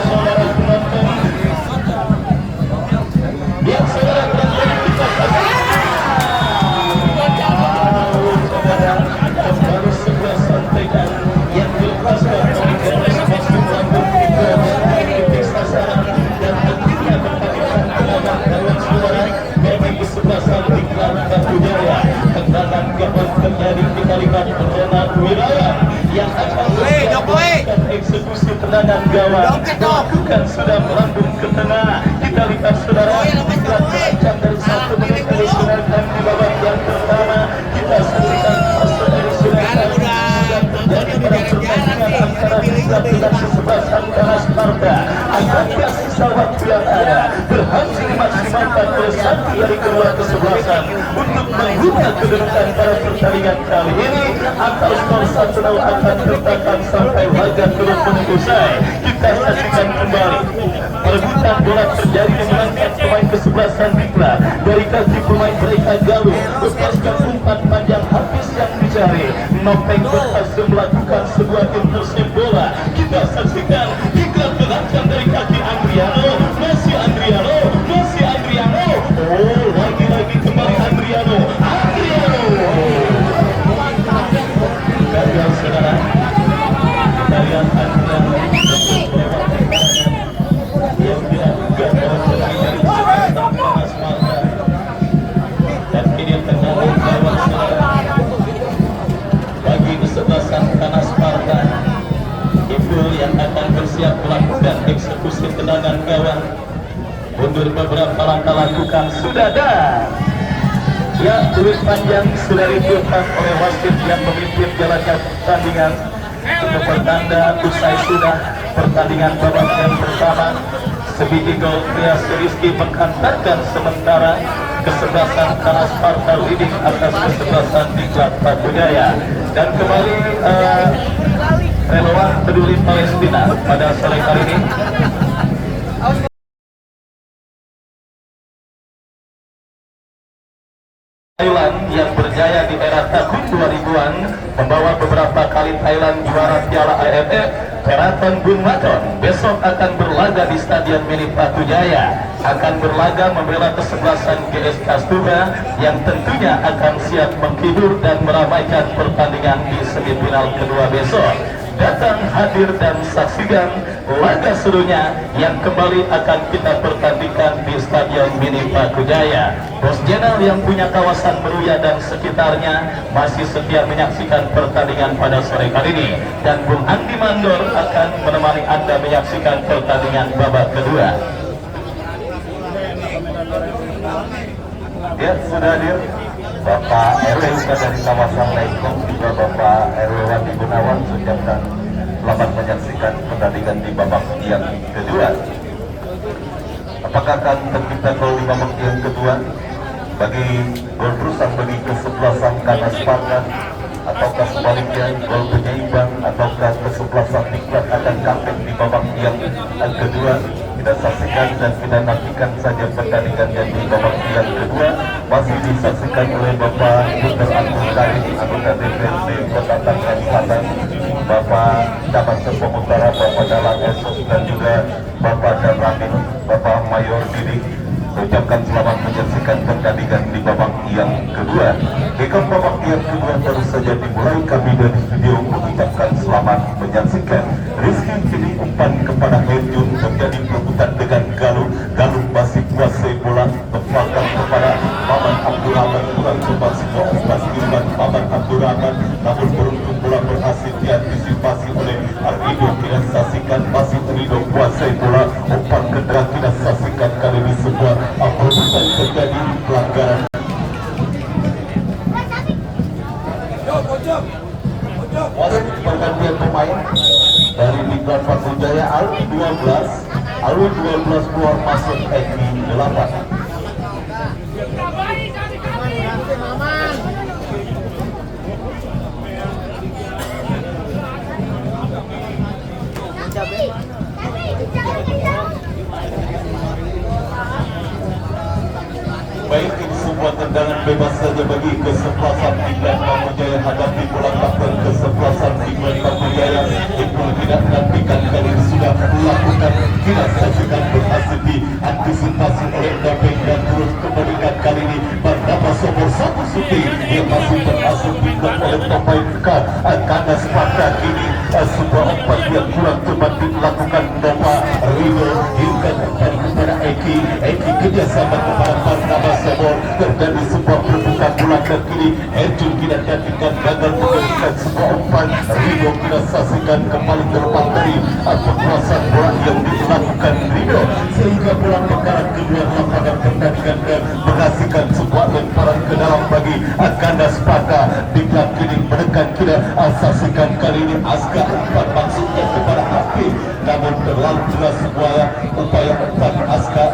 Saudara penonton, yang saudara penonton kita saksikan kembali sebuah santekan yang dilepaskan oleh Eros masih melambung di titik sasaran dan akhirnya bertahan tendangan gawang saudara bagi kesebelasan Diklat Paku Jaya. Tendangan gawang terjadi, kita lihat Renat Wilayah yang akan melakukan eksekusi tendangan gawang melakukan sudah melambung ke tengah. Kita lihat saudara Diklat terancam dari 1 menit disunahkan di babak yang pertama. Kita saksikan fase disunahkan terjadi pada pertandingan antara Diklat dengan kesebelasan Ganas Sparta. Akankah sisa waktu yang ada berhasil dimaksimalkan oleh satu dari kedua kesebelasan untuk membuka kedudukan pada pertandingan kali ini, atau skor 1-0 akan tertekan sampai laga turun menunggu usai? Kita saksikan kembali perebutan bola terjadi dimenangkan pemain kesebelasan Diklat dari kaki pemain mereka Galuh. Lepaskan umpan panjang habis yang dicari. Nopeng berhasil melakukan sebuah intercept bola. Kita saksikan Diklat mengancam dari kaki Adriano. Masih Adriano, masih Adriano. Oh, lagi-lagi kembali Adriano. Adriano gagal saudara. Kita lihat Adriano yang tidak mundur beberapa langkah lakukan sudah ada. Ya, duit panjang sudah ditiupkan oleh wasit yang memimpin jalannya pertandingan. Untuk pertanda usai sudah pertandingan babak yang pertama. Sebiji gol Pria Rizky menghantarkan sementara kesebelasan Kanas Sparta Reading atas kesebelasan Diklat Jaya. Dan kembali relawan peduli Palestina pada sore kali ini. Thailand yang berjaya di era tahun 2000-an membawa beberapa kali Thailand juara Piala AFF. Keraton Gunmaton besok akan berlaga di Stadion Mini Patujaya, akan berlaga membela kesebelasan GS Kastura yang tentunya akan siap menghibur dan meramaikan pertandingan di semifinal kedua besok. Datang, hadir dan saksikan laga serunya yang kembali akan kita pertandingkan di Stadion Mini Patujaya. Bos Jenal yang punya kawasan Meruya dan sekitarnya masih setia menyaksikan pertandingan pada sore kali ini, dan Bung Andi Mandor akan menemani Anda menyaksikan pertandingan babak kedua. Ya, sudah hadir Bapak RW dari kawasan Lekong, juga Bapak RW Wati Gunawan, ucapkan selamat menyaksikan pertandingan di babak yang kedua. Apakah akan tercipta gol di babak yang kedua bagi gol terusan bagi kesebelasan Kanas Sparta, ataukah sebaliknya gol penyeimbang, ataukah kesebelasan Diklat akan comeback di babak yang kedua? Kita saksikan dan kita nantikan saja pertandingan yang di babak yang kedua. Masih disaksikan oleh Bapak Dr. Abdul Karim, anggota DPRD Kota Tangerang Selatan, Bapak Camat Serpong Utara, Bapak Dalang Esos, dan juga Bapak Damramin, Bapak Mayor Didik. Ucapkan selamat menyaksikan pertandingan di babak yang kedua. Jika babak yang kedua baru saja dimulai, kami dari studio mengucapkan selamat menyaksikan. Rizky kini umpan kepada Herjun, terjadi perebutan dengan Galuh. Galuh masih kuasai bola, tempatkan kepada Maman Abdurrahman, kurang coba sebuah umpan Maman Abdurrahman, namun beruntung bola berhasil diantisipasi oleh Arvido. Tidak saksikan, masih Arvido kuasai bola, umpan kedua tidak saksikan, kali ini sebuah perebutan terjadi pelanggaran. Wasit pergantian pemain dari Diklat Patujaya, Alwi 12 keluar masuk Eki 8. Baik, ini sebuah tendangan bebas saja bagi kesebelasan Diklat Patujaya hadapi bola kapten kesebelasan Diklat Patujaya. Itu tidak nantikan, kali ini sudah melakukan, tidak saksikan, berhasil diantisipasi oleh Dabeng dan terus kembalikan kali ini bernama Sobor satu Suti yang masih berhasil dibuat oleh pemain Kanas Sparta. Kini sebuah umpan yang kurang cepat dilakukan Bapak Rido, hilkan umpan kepada Eki kerjasama kepada bernama Sobor, terjadi sebuah perebutan bola ke kiri. Ejun tidak nantikan, gagal memberikan sebuah umpan. Rido kita saksikan kembali terlepas dari kekuasaan bola yang dilakukan Rido, sehingga bola putaran kedua lapangan pertandingan dan menghasilkan sebuah lemparan ke dalam bagi Kanas Sparta. Diklat kini menekan, kita saksikan kali ini Aska umpan maksudnya kepada Hafiz, namun terlalu jelas sebuah upaya umpan Aska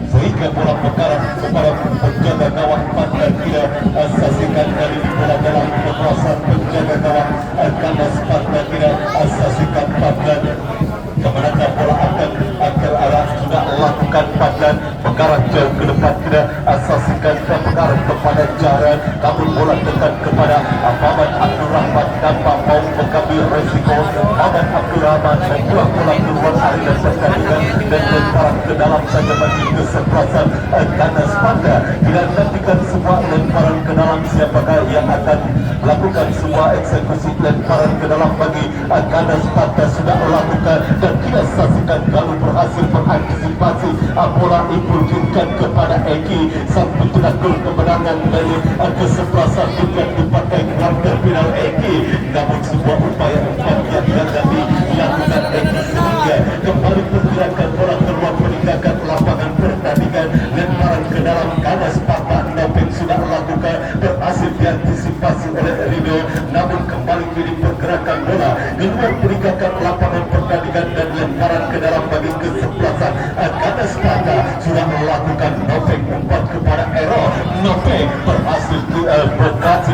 sehingga bola putaran kepada penjaga gawang dan tidak saksikan kali ini bola dalam kekuasaan penjaga gawang Kanas Sparta, tidak saksikan Padlan kemenangan bola akan akhir arah sudah lakukan Padlan mengarah jauh ke depan, tidak saksikan mengarah kepada Jaran, namun bola tekan kepada Maman Abdurrahman tanpa mau mengambil resiko. Maman Abdurrahman membuang bola keluar area pertandingan dan lemparan ke dalam saja bagi kesebelasan Kanas Sparta. Tidak nantikan sebuah lemparan ke dalam, siapakah yang akan melakukan sebuah eksekusi lemparan ke dalam bagi Kanas Sparta sudah lakukan, dan kita saksikan kalau berhasil mengantisipasi bola dipulangkan kepada Eki. Sang pencetak gol kemenangan dari kesebelasan bukan dipakai dalam terminal Eki, namun sebuah upaya umpan yang gagal dilakukan Eki sehingga kembali pergerakan bola keluar meninggalkan lapangan dengan bola keluar meninggalkan lapangan pertandingan dan lemparan ke dalam bagi kesebelasan Ganes Pata sudah melakukan nopeng umpan kepada Ero. Nopeng berhasil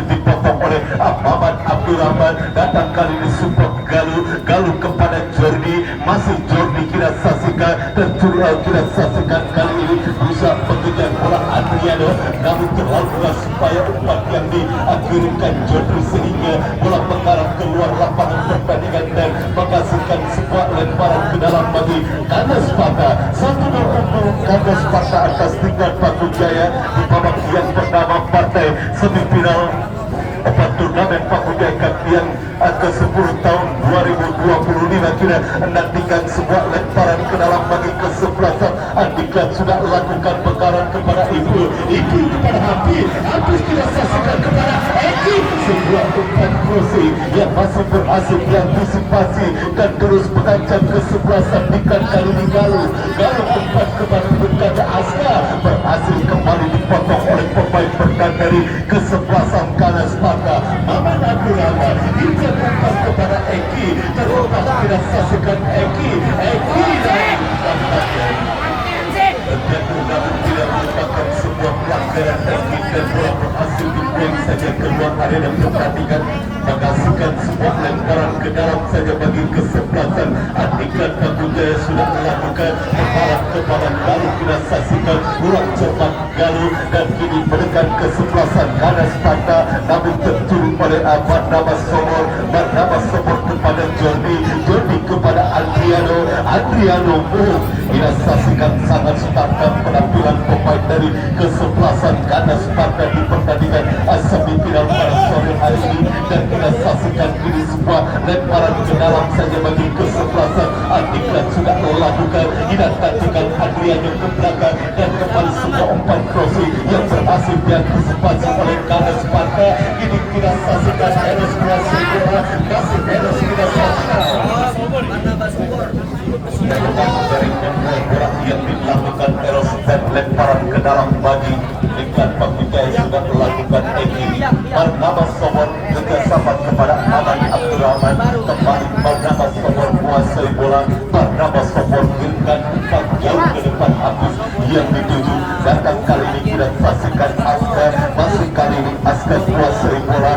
dipotong oleh Muhammad Abdurrahman. Datang kali ini support Galuh kepada Jordi, masih Jordi kita saksikan dan kita saksikan kali ini berusaha mengejar bola Adriano, namun terlalu keras supaya umpan yang dikirimkan Jordi sehingga bola mengarah keluar lapangan pertandingan dan menghasilkan sebuah lemparan ke dalam bagi Ganes Pata. 1-0 Ganes Pata atas tingkat Paku Jaya di babak yang pertama partai semifinal turnamen Paku Jaya yang ke-10 tahun 2025. Kita nantikan sebuah lemparan ke dalam bagi kesebelasan. Andika sudah lakukan bekaran kepada Ibu kepada Hafiz kita saksikan kepada Eki, sebuah umpan crossing yang masih berhasil diantisipasi dan terus mengancam kesebelasan. Dikan kali ini Galuh umpan kepada Berkada Aska berhasil kembali dipotong oleh pemain bertahan dari kesebelasan Ganes Pata. Maman Abdurrahman umpan kepada Eki, terlepas kita saksikan Eki dan namun tidak merupakan sebuah pelanggaran teknik dan bola berhasil dibuang saja keluar arena pertandingan, menghasilkan sebuah lemparan ke dalam saja bagi kesebelasan. Andika Paku Jaya sudah melakukan lemparan kepada Galuh. Kita saksikan kurang cepat Galuh dan kini menekan kesebelasan Ganes Pata, namun tercuri oleh Barnabas Somor kepada Jordi kepada Adriano kita saksikan sangat setakat penampilan pemain dari kesebelasan Ganes Pata di pertandingan semifinal pada sore hari ini, dan kita saksikan ini sebuah lemparan ke dalam saja bagi kesebelasan. Andika sudah melakukan, kita nantikan Adriano ke belakang dan kembali sebuah umpan crossing yang berhasil diantisipasi oleh Ganes Pata. Ini kita saksikan Eros masih Eros kita saksikan dari bola yang dilakukan Eros dan lemparan ke dalam bagi Iklan Paku Jaya sudah melakukan Eki. Barnabas Somor bekerjasama kepada Maman Abdurrahman, kembali Barnabas Somor menguasai bola. Barnabas Somor berikan umpan jauh ke depan Hafiz yang dituju. Datang kali ini kita saksikan Aska, masih kali ini Aska menguasai bola.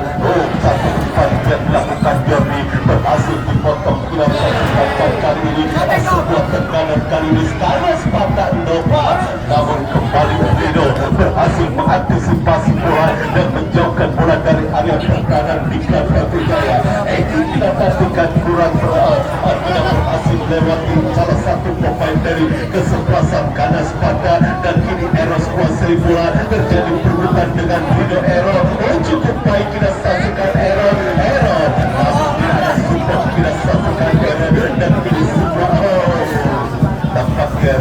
Satu umpan yang dilakukan Jordi berhasil dipotong. Kita saksikan kali ini sebuah tekanan kali ini Ganes Pata Nova, namun kembali Rido berhasil mengantisipasi bola dan menjauhkan bola dari area pertahanan di Iklan Paku Jaya. Eki kita pastikan kurang tidak berhasil lewati salah satu pemain dari kesebelasan Ganes Pata, dan kini Eros kuasai bola, terjadi perebutan dengan Rido Ero. Cukup baik kita saksikan Ero masih tidak support, kita saksikan Ero dan kini semua tampaknya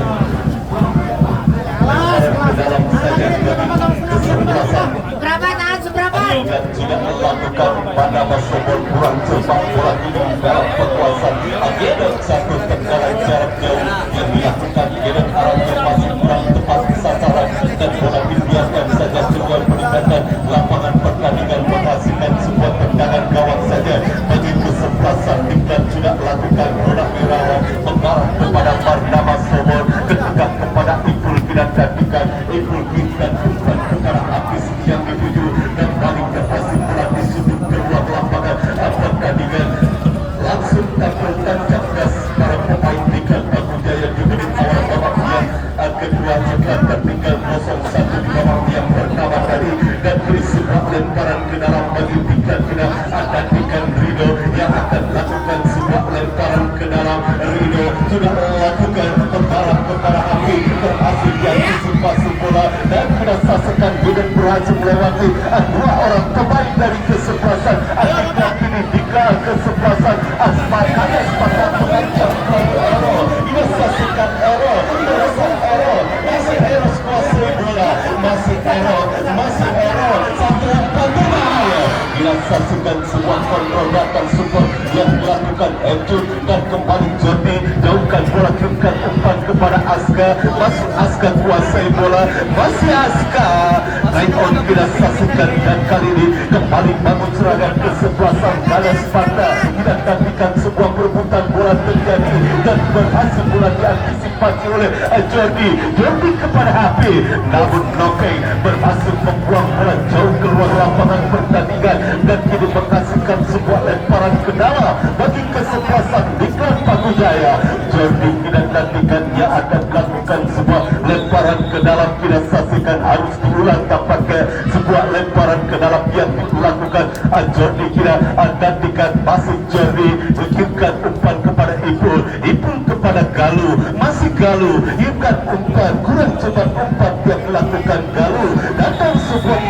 ke dalam saja kesebelasan. Berapa tahan seberapa? Dan tidak melakukan pada Somor kurang cepat bola ini dalam penguasaan Agedon. Satu tekanan jarak jauh yang dilakukan Agedon, arahnya masih kurang tepat sasaran dan bola dibiarkan saja keluar meninggalkan lapangan pertandingan, menghasilkan sebuah tendangan gawang saja bagi kesebelasan. Iklan sudah melakukan bola Irawan mengarah kepada Barnabas Somor, ketika kepada Ipul kita gantikan Ipul kita umpan kepada Hafiz yang dituju dan balik berhasil bola di sudut keluar lapangan pertandingan. Langsung tampilkan cerdas para pemain Iklan Paku Jaya di menit awal babak yang kedua setelah tertinggal 0-1 di babak yang pertama tadi, dan beri sebuah lemparan ke dalam bagi Iklan kita nantikan Rido yang akan lakukan sebuah lemparan ke dalam. Rido sudah melakukan mengarah kepada Hafiz, berhasil diantisipasi bola dan kita saksikan Gudeg berhasil melewati dua orang pemain dari kesebelasan. Andika kini dikal kesebelasan Ganes Pata mengancam Ero. Kita saksikan Ero, masih Ero kuasai bola, masih Ero satu umpan berbahaya. Kita saksikan sebuah kontrol datang support yang dilakukan Ejun dan kembali Jordi, jauhkan bola, kirimkan umpan kepada Aska, masih Aska kuasai bola, masih Aska naik on. Kita saksikan dan kali ini kembali bangun serangan kesebelasan Ganes Pata. Kita bola terjadi dan berhasil bola diantisipasi oleh Jordi kepada Hafiz, namun Nokeng berhasil membuang bola jauh keluar lapangan pertandingan dan kini menghasilkan sebuah lemparan ke dalam bagi kesebelasan Diklat Pakujaya. Jordi tidak nantikan dia akan melakukan sebuah lemparan ke dalam, tidak saksikan harus diulang tampaknya sebuah lemparan ke dalam yang dilakukan Jordi kira nantikan masih Jordi mengirimkan umpan kepada Ipul kepada Galuh, masih Galuh irimkan umpan, kurang cepat umpan yang dilakukan Galuh, datang sebuah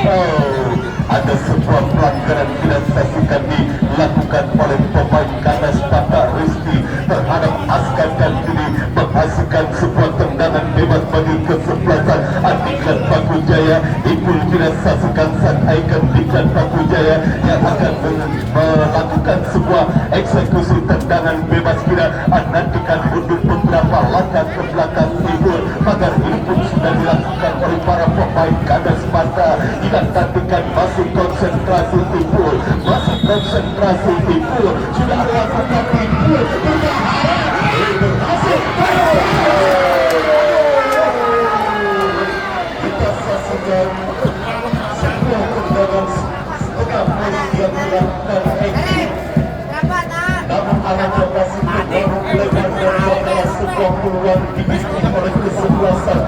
ada sebuah pelanggaran tidak saksikan dilakukan oleh pemain Kanas Pata Rizky terhadap Askar dan kini menghasilkan sebuah tendangan bebas bagi kesebelasan Diklat Pakujaya. Ipul tidak saksikan sang ikon Diklat Pakujaya yang akan melakukan sebuah eksekusi tendangan bebas kira nantikan mundur beberapa langkah ke belakang Ipul, maka ini pun sudah dilakukan oleh para pemain Kanas Pata. Tidak nantikan masih konsentrasi Ipul, masih konsentrasi Ipul, sudah dilakukan Ipul berbahaya, berhasil kita saksikan sebuah tendangan setengah menit yang dilakukan Eki, namun anaknya masih baru lebar dan adalah sebuah peluang dimiliki oleh kesebelasan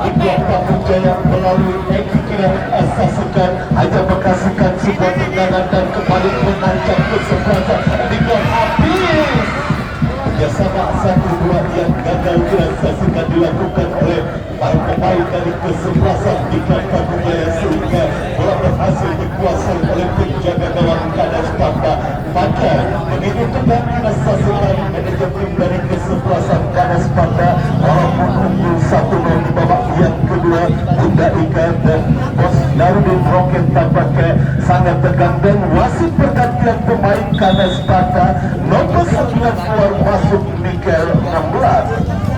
Diklat Pakujaya melalui Eki kira saksikan hanya menghasilkan sebuah tendangan dan kembali menancap kesebelasan Diklat habis. Kerjasama 1-2 yang gagal saksikan dilakukan oleh para pemain dari kesebelasan Diklat Pakujaya sehingga bola berhasil dikuasai oleh penjaga gawang Kanas Pata. Maka begitu tegang kita saksikan manajer tim dari kesebelasan Kanas Pata walaupun unggul 1-0 di babak yang kedua, Bunda Ika dan Bos Narudin Roket tampaknya sangat tegang dan wasit pergantian pemain Kanas Pata nomor 9 keluar masuk Mikael 16.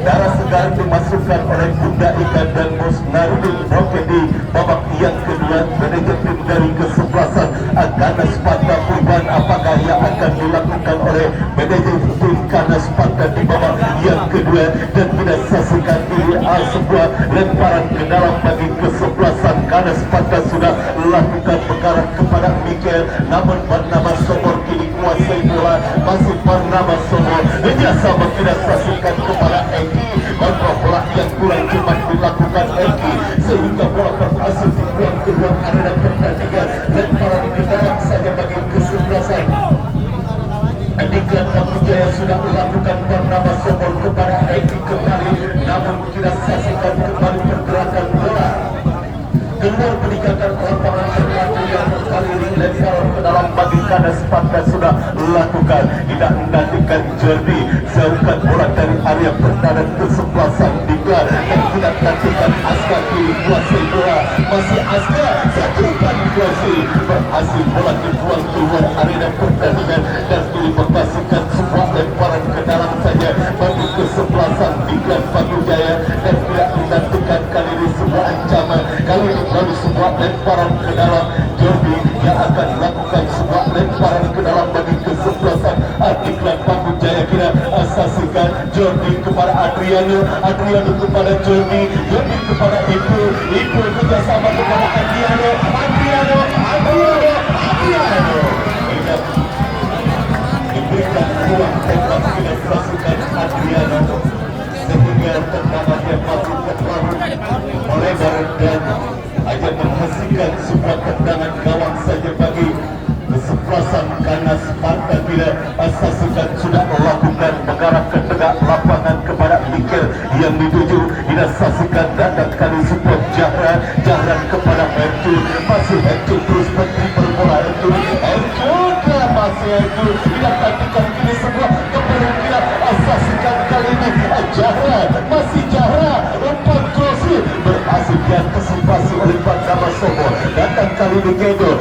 Darah segar dimasukkan oleh Bunda Ika dan Bos Narudin Roket di babak yang kedua. Manajer tim dari kesebelasan Kanas Pata perubahan apakah yang akan dilakukan oleh manajer tim Kanas Pata di babak yang kedua dan tidak saksikan ini sebuah lemparan ke dalam bagi kesebelasan Kanas Pata sudah melakukan mengarah kepada Mikael, namun Barnabas Somor kini kuasai bola, masih Barnabas Somor kerjasama tidak saksikan kepada Eki, kontrol bola yang kurang cepat dilakukan Eki sehingga bola berhasil dibuang keluar arena pertandingan. Lemparan ke dalam saja bagi kesebelasan Diklat Pakujaya sudah melakukan Barnabas Somor kepada Eki kembali, namun tidak saksikan kembali pergerakan bola keluar meninggalkan lapangan terpadu yang kali ini lemparan ke dalam bagi Kanas Pata sudah lakukan. Tidak menantikan Jordi jauhkan bola dari area pertahanan kesebelasan Diklat dan tidak nantikan Askar kiri kuasai bola, masih Askar satu kali kuasai berhasil bola dibuang keluar arena pertandingan dan kini menghasilkan sebuah lemparan ke dalam saja bagi kesebelasan Diklat Pakujaya dan tidak menantikan kali ini sebuah ancaman, kali ini melalui sebuah lemparan ke dalam Jordi yang akan melakukan sebuah lemparan ke dalam bagi kesebelasan Diklat Pakujaya. Kira saksikan Jordi kepada Adriano kepada Jordi kepada Ipul kerjasama kepada Adriano diberikan ruang tembak. Kita saksikan Adriano sehingga tendangannya masih terlalu melebar dan hanya menghasilkan sebuah tendangan gawang saja bagi kesebelasan Kanas Pata. Bila saksikan sudah melakukan mengarah ke tengah lapangan kepada Mikael yang dituju, tidak saksikan datang kali support Jahran kepada Hercul, masih Hercul terus berdribble bola Hercul masih Hercul tidak nantikan kini sebuah kepemimpinan. Saksikan kali ini Jahran, masih Jahran umpan crossing berhasil diantisipasi oleh Barnabas Somor. Datang kali ini Gedo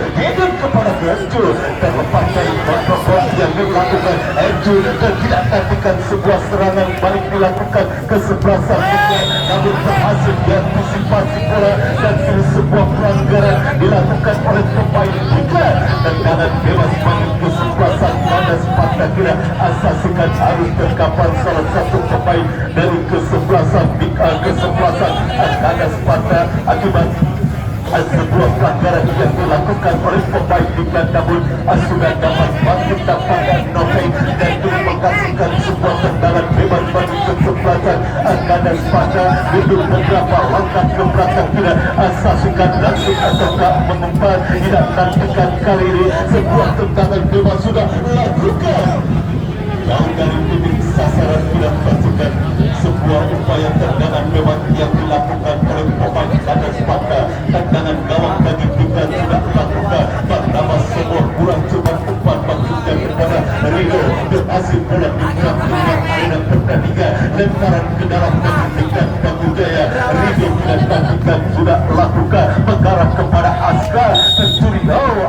kepada Hercul terlepas dari kontrol yang dilakukan Hercul dan tidak nantikan sebuah serangan balik dilakukan kesebelasan Diklat, namun berhasil diantisipasi bola dan kini sebuah pelanggaran dilakukan oleh pemain Diklat. Tendangan bebas bagi kesebelasan Kanas Pata kira asasikan harus terkapar salah satu pemain dari kesebelasan kesebelasan ada Sparta akibat sebuah pelanggaran yang dilakukan oleh pemain di namun sudah dapat bangkit tampakan Novek dan menghasilkan sebuah tendangan bebas bagi kesebelasan ada Sparta untuk beberapa langkah ke belakang tidak asasikan langsung ataukah mengumpat tidak nantikan kali ini sebuah tendangan bebas sudah lakukan jauh dari titik sasaran tidak pasukan sebuah upaya tendangan bebas yang dilakukan oleh pemain ada Sparta tendangan gawang bagi kita sudah lakukan pertama sebuah kurang cuma umpan maksudnya kepada Rio berhasil bola digerak dengan arena pertandingan lemparan ke dalam pendidikan Bangujaya Rio dan Bangkitan sudah lakukan mengarah kepada Aska mencuri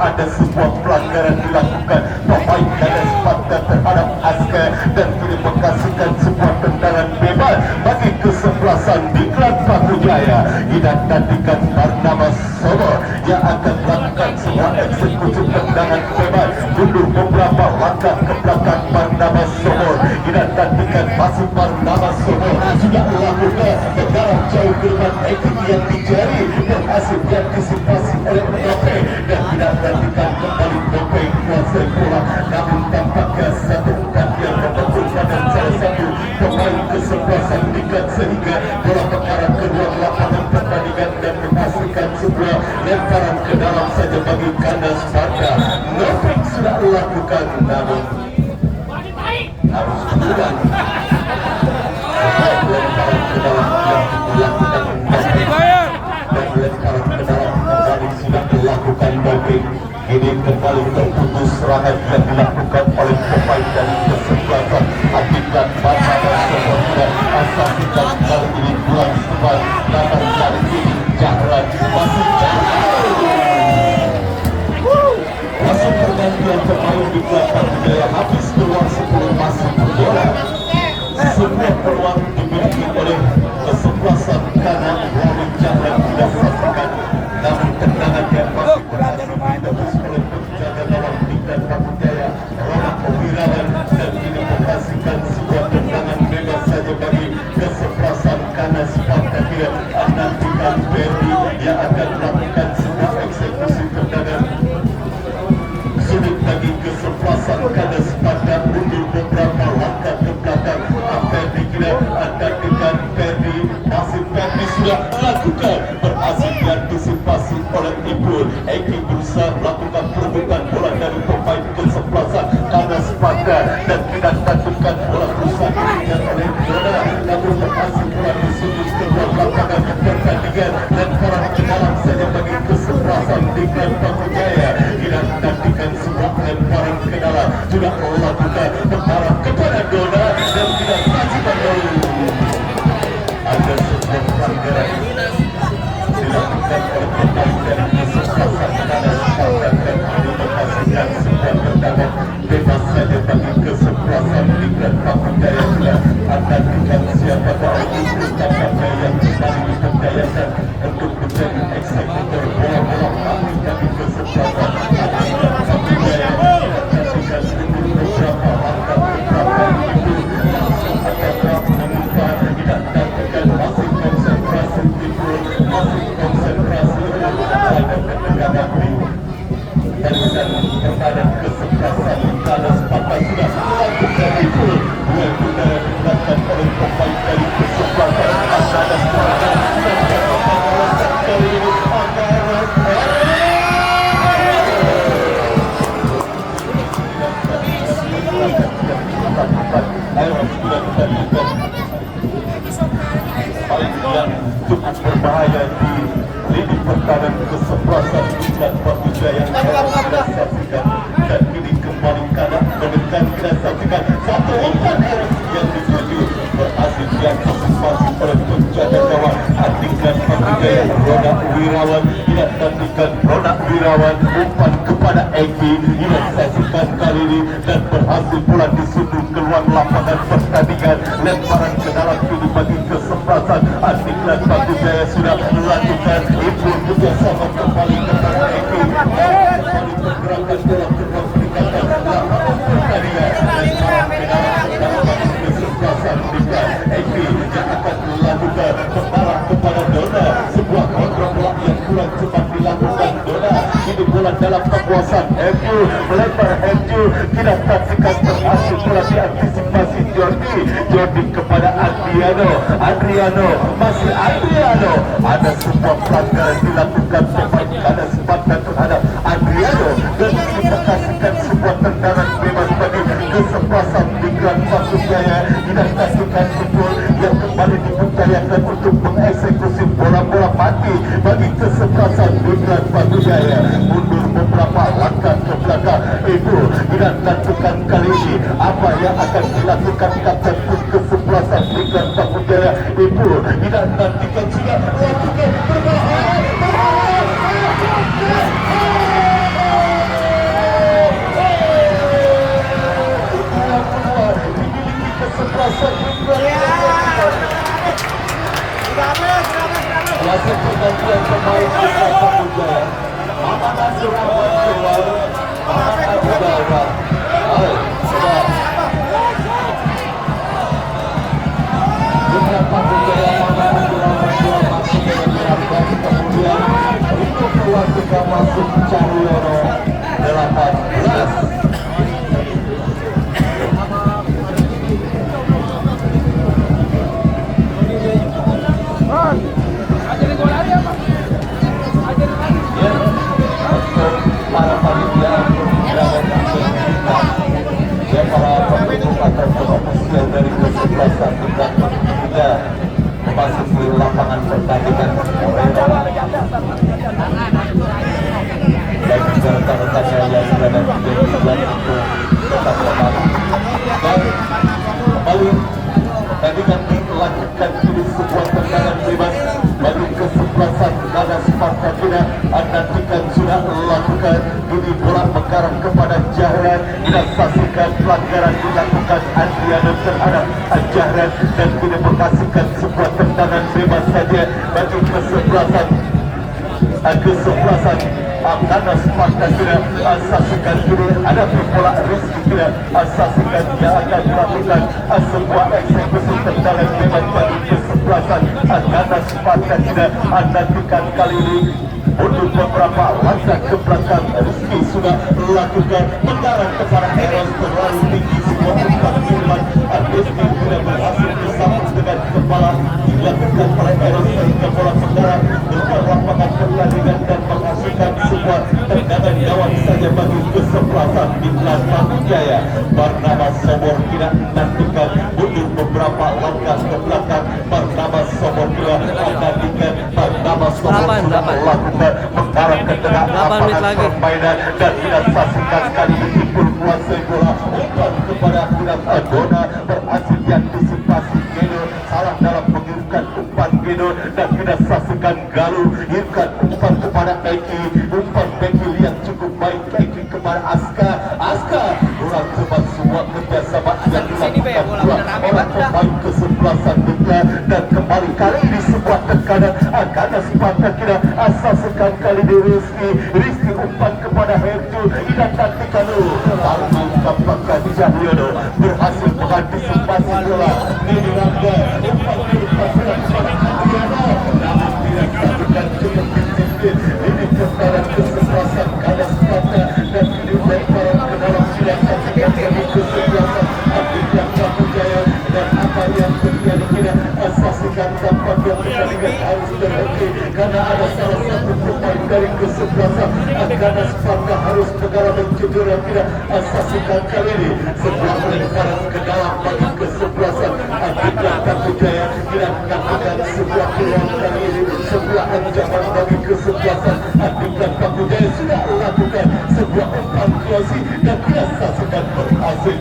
ada sebuah pelanggaran dilakukan pemain ada Sparta terhadap Aska dan kini menghasilkan sebuah tendangan bebas bagi kesebelasan Diklat Bangujaya tidak nantikan Barnabas Sobo yang akan melakukan sebuah eksekusi tendangan bebas mundur beberapa langkah ke belakang Barnabas Sobo tidak nantikan masih Barnabas Sobo sudah melakukan tendangan jauh ke depan ekip yang dijari berhasil diantisipasi oleh Nope dan tidak nantikan kembali Nope kuasai bola namun tampaknya satu umpan yang membentuk pada salah satu pemain kesebelasan Diklat sehingga bola mengarah ke ruang lapangan pertandingan dan menghasilkan sebuah lemparan ke dalam saja bagi kandang Sparta. Novik sudah lakukan namun harus kemudian lemparan ke dalam yang dilakukan dan lemparan ke dalam kembali sudah dilakukan Novik. Ini kembali terputus serangan yang dilakukan oleh pemain dari kesebelasan akibat Barnabas Sobo dan asasikan kali ini kurang sebal datang kali ini Jahran masih masuk pergantian pemain di belakang Budaya habis keluar 10 masuk bola sebuah peluang dimiliki oleh kesebelasan kanan Wali Jahran tidak saksikan namun tendangan yang masih berhasil ditebus oleh penjaga gawang Diklat Bangujaya Rona Wirawan dan ini menghasilkan sebuah tendangan bebas saja bagi kesebelasan kanan Sparta tidak nantikan Ferdi yang akan melakukan sebuah eksekusi tendangan sulit bagi kesebelasan kanan Sparta mundur beberapa langkah ke belakang Ferdi tidak nantikan Ferdi masih Ferdi sudah melakukan berhasil diantisipasi oleh Ibul Eki berusaha melakukan perebutan bola dari pemain kesebelasan karena Sparta dan tidak tentukan bola berusaha dikejar oleh Dona namun berhasil bola disudut ke ruang lapangan pertandingan dan orang ke dalam saja bagi kesebelasan Diklat Bangujaya tidak nantikan sebuah lemparan ke dalam sudah melakukan mengarah kepada Dona dan tidak saksikan ada sebuah pelanggaran dilakukan oleh pemain dari kesebelasan kanan Sparta dan ini menghasilkan sebuah tendangan bebas saja bagi kesebelasan Diklat Bangujaya sudah akan dikan siapa dari itu tampaknya yang kembali diperdayakan untuk menjadi eksekutor bola-bola api dari kesebelasan Diklat Bangujaya nantikan untuk beberapa langkah beberapa itu langsung akan mengumpat tidak nantikan masih konsentrasi itu masih konsentrasi pada ketegangan dan kepada kesebelasan kanan Sparta sudah melakukan itu dua udara dilakukan oleh pemain dari kesebelasan ada Sparta dan kesebelasan kali ini yang cukup berbahaya di lini pertahanan kesebelasan Diklat Bangujaya yang kita saksikan dan kini kembali kanan menekan kita saksikan satu umpan yang dituju berhasil diantisipasi oleh penjaga gawang Diklat Bangujaya Rona Wirawan tidak nantikan Rona Wirawan umpan kepada Eki tidak saksikan kali ini dan berhasil pula disudut keluar lapangan pertandingan lemparan ke dalam kini bagi kesebelasan Diklat Bangujaya sudah melakukan itu bekerjasama kembali kepada Eki kembali pergerakan bola ke ruang peningkatan lapangan pertandingan dan kekuasaan MU melebar MU tidak saksikan berhasil bola diantisipasi Jordi kepada Adriano masih Adriano, ada sebuah pelanggaran dilakukan pemain ada sepatah terhadap Adriano dan dikasihkan sebuah tendangan bebas bagi kesempatan Diklat Paku Jaya tidak kasihkan betul yang kembali dipercayakan untuk mengeksekusi bola-bola mati bagi kesempatan Diklat Paku Jaya mundur beberapa langkah ke belakang. Itu tidak tentukan kali ini apa yang akan dilakukan kapten kesebelasan Diklat Paku Jaya. Itu tidak nantikan sudah lakukan berbahaya kesebelasan Langsung pergantian pemain Diklat Paku Jaya. Amanah Surabaya keluar, Amanah Udara. Diklat Paku Jaya Amanah Surabaya masuk ke dalam kemudian itu keluar juga masuk Cahyono 18. Para panitia dan para pendukung atau ofisial dari kesebelasan Diklat juga memasuki lapangan pertandingan dan juga rekan-rekannya yang berada di Diklat itu tetap lemah dan kembali tandingan dilanjutkan di sebuah tendangan bebas bagi kesebelasan Nada Sparta tidak nantikan sudah lakukan ini bola mengarah kepada Jahran tidak saksikan pelanggaran dilakukan Adriano terhadap Jahran dan tidak menghasilkan sebuah tendangan bebas saja bagi kesebelasan Nada Sparta tidak saksikan ini ada bola Rizky tidak saksikan yang akan melakukan sebuah eksekusi tendangan bebas bagi kesebelasan Nada Sparta tidak nantikan kali ini untuk beberapa langkah ke belakang Rizky sudah melakukan mengarah kepada Eros terlalu tinggi sebuah umpan firman Rizky tidak berhasil disambut dengan kepala dilakukan oleh Eros sehingga bola mengarah ke lapangan pertandingan dan menghasilkan sebuah tendangan gawang saja bagi kesebelasan Diklat Paku Jaya. Barnabas Sobor tidak nantikan mundur beberapa langkah ke belakang. Barnabas Sobor tidak nantikan Barnabas Sobor sudah melakukan mengarah ke tengah lapangan permainan dan tidak saksikan sekali ditimbul kuasai bola umpan kepada Tidak Adona berhasil diantisipasi Gedo salah dalam mengirimkan umpan Gedo dan tidak saksikan Galuh kirimkan umpan kepada Eki umpan Eki yang cukup baik Eki kepada Aska kurang cepat semua kerjasama yang dilakukan dua orang pemain kesebelasan Diklat dan kembali kali ini sebuah tekanan akan Sparta kira saksikan kali di Rizky umpan kepada Herju tidak nantikan lalu kapakkan Cahyono berhasil mengantisipasi bola Nedi Rangga umpan kepada Adriano namun tidak saksikan cukup disiplin ini kepada kesebelasan Nada Sparta dan ini lemparan ke dalam tidak saksikan kali kesebelasan Diklat Paku Jaya dan apa yang terjadi tidak saksikan tanpa pertandingan harus terhenti karena ada salah satu pemain dari kesebelasan Nada Sparta harus negara mencedera tidak saksikan kali ini sebuah lemparan ke dalam bagi kesebelasan Diklat Paku Jaya tidak melakukan sebuah peluang kali ini sebuah ancaman bagi kesebelasan Diklat Paku Jaya sudah lakukan sebuah umpan krosi dan tidak saksikan berhasil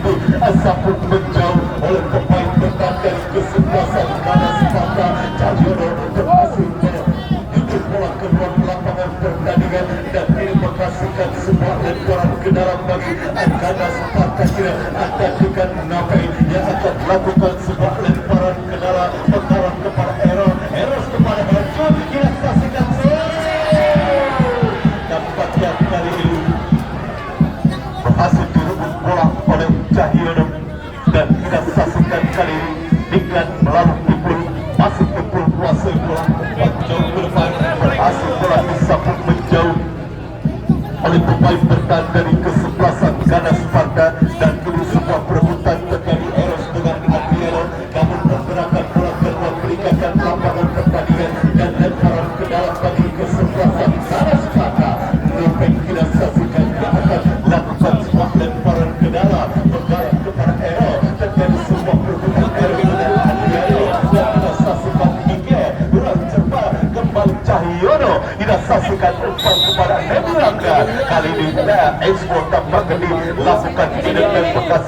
disambut menjauh oleh pemain bertahan dari kesebelasan Nada Sparta. Cahyono berhasil menuju bola ke ruang lapangan pertandingan dan ini menghasilkan sebuah lemparan ke dalam bagi Nada Sparta tidak akan dengan Napai yang akan melakukan sebuah lemparan ke dalam mengarah kepada Eros kepada Herjo tidak saksikan dampaknya kali ini berhasil direbut bola oleh Cahyono dan tidak saksikan kali ini Diklat melalui timbul masih timbul kuasai bola jauh ke depan berhasil bola disambut menjauh oleh pemain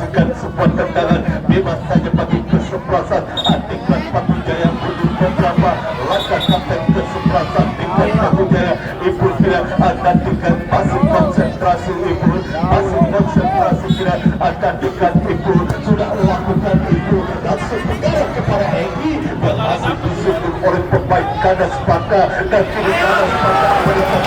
saksikan sebuah tendangan bebas saja bagi kesebelasan Adiklat Patujaya mundur beberapa langkah kapten kesebelasan Adiklat Patujaya. Ibu tidak akan dengan masih konsentrasi ibu, masih konsentrasi tidak akan dengan ibu, sudah lakukan ibu langsung mengarah kepada Egi berhasil disusul oleh pemain Kanas Paka dan kini Kanas Paka memberikan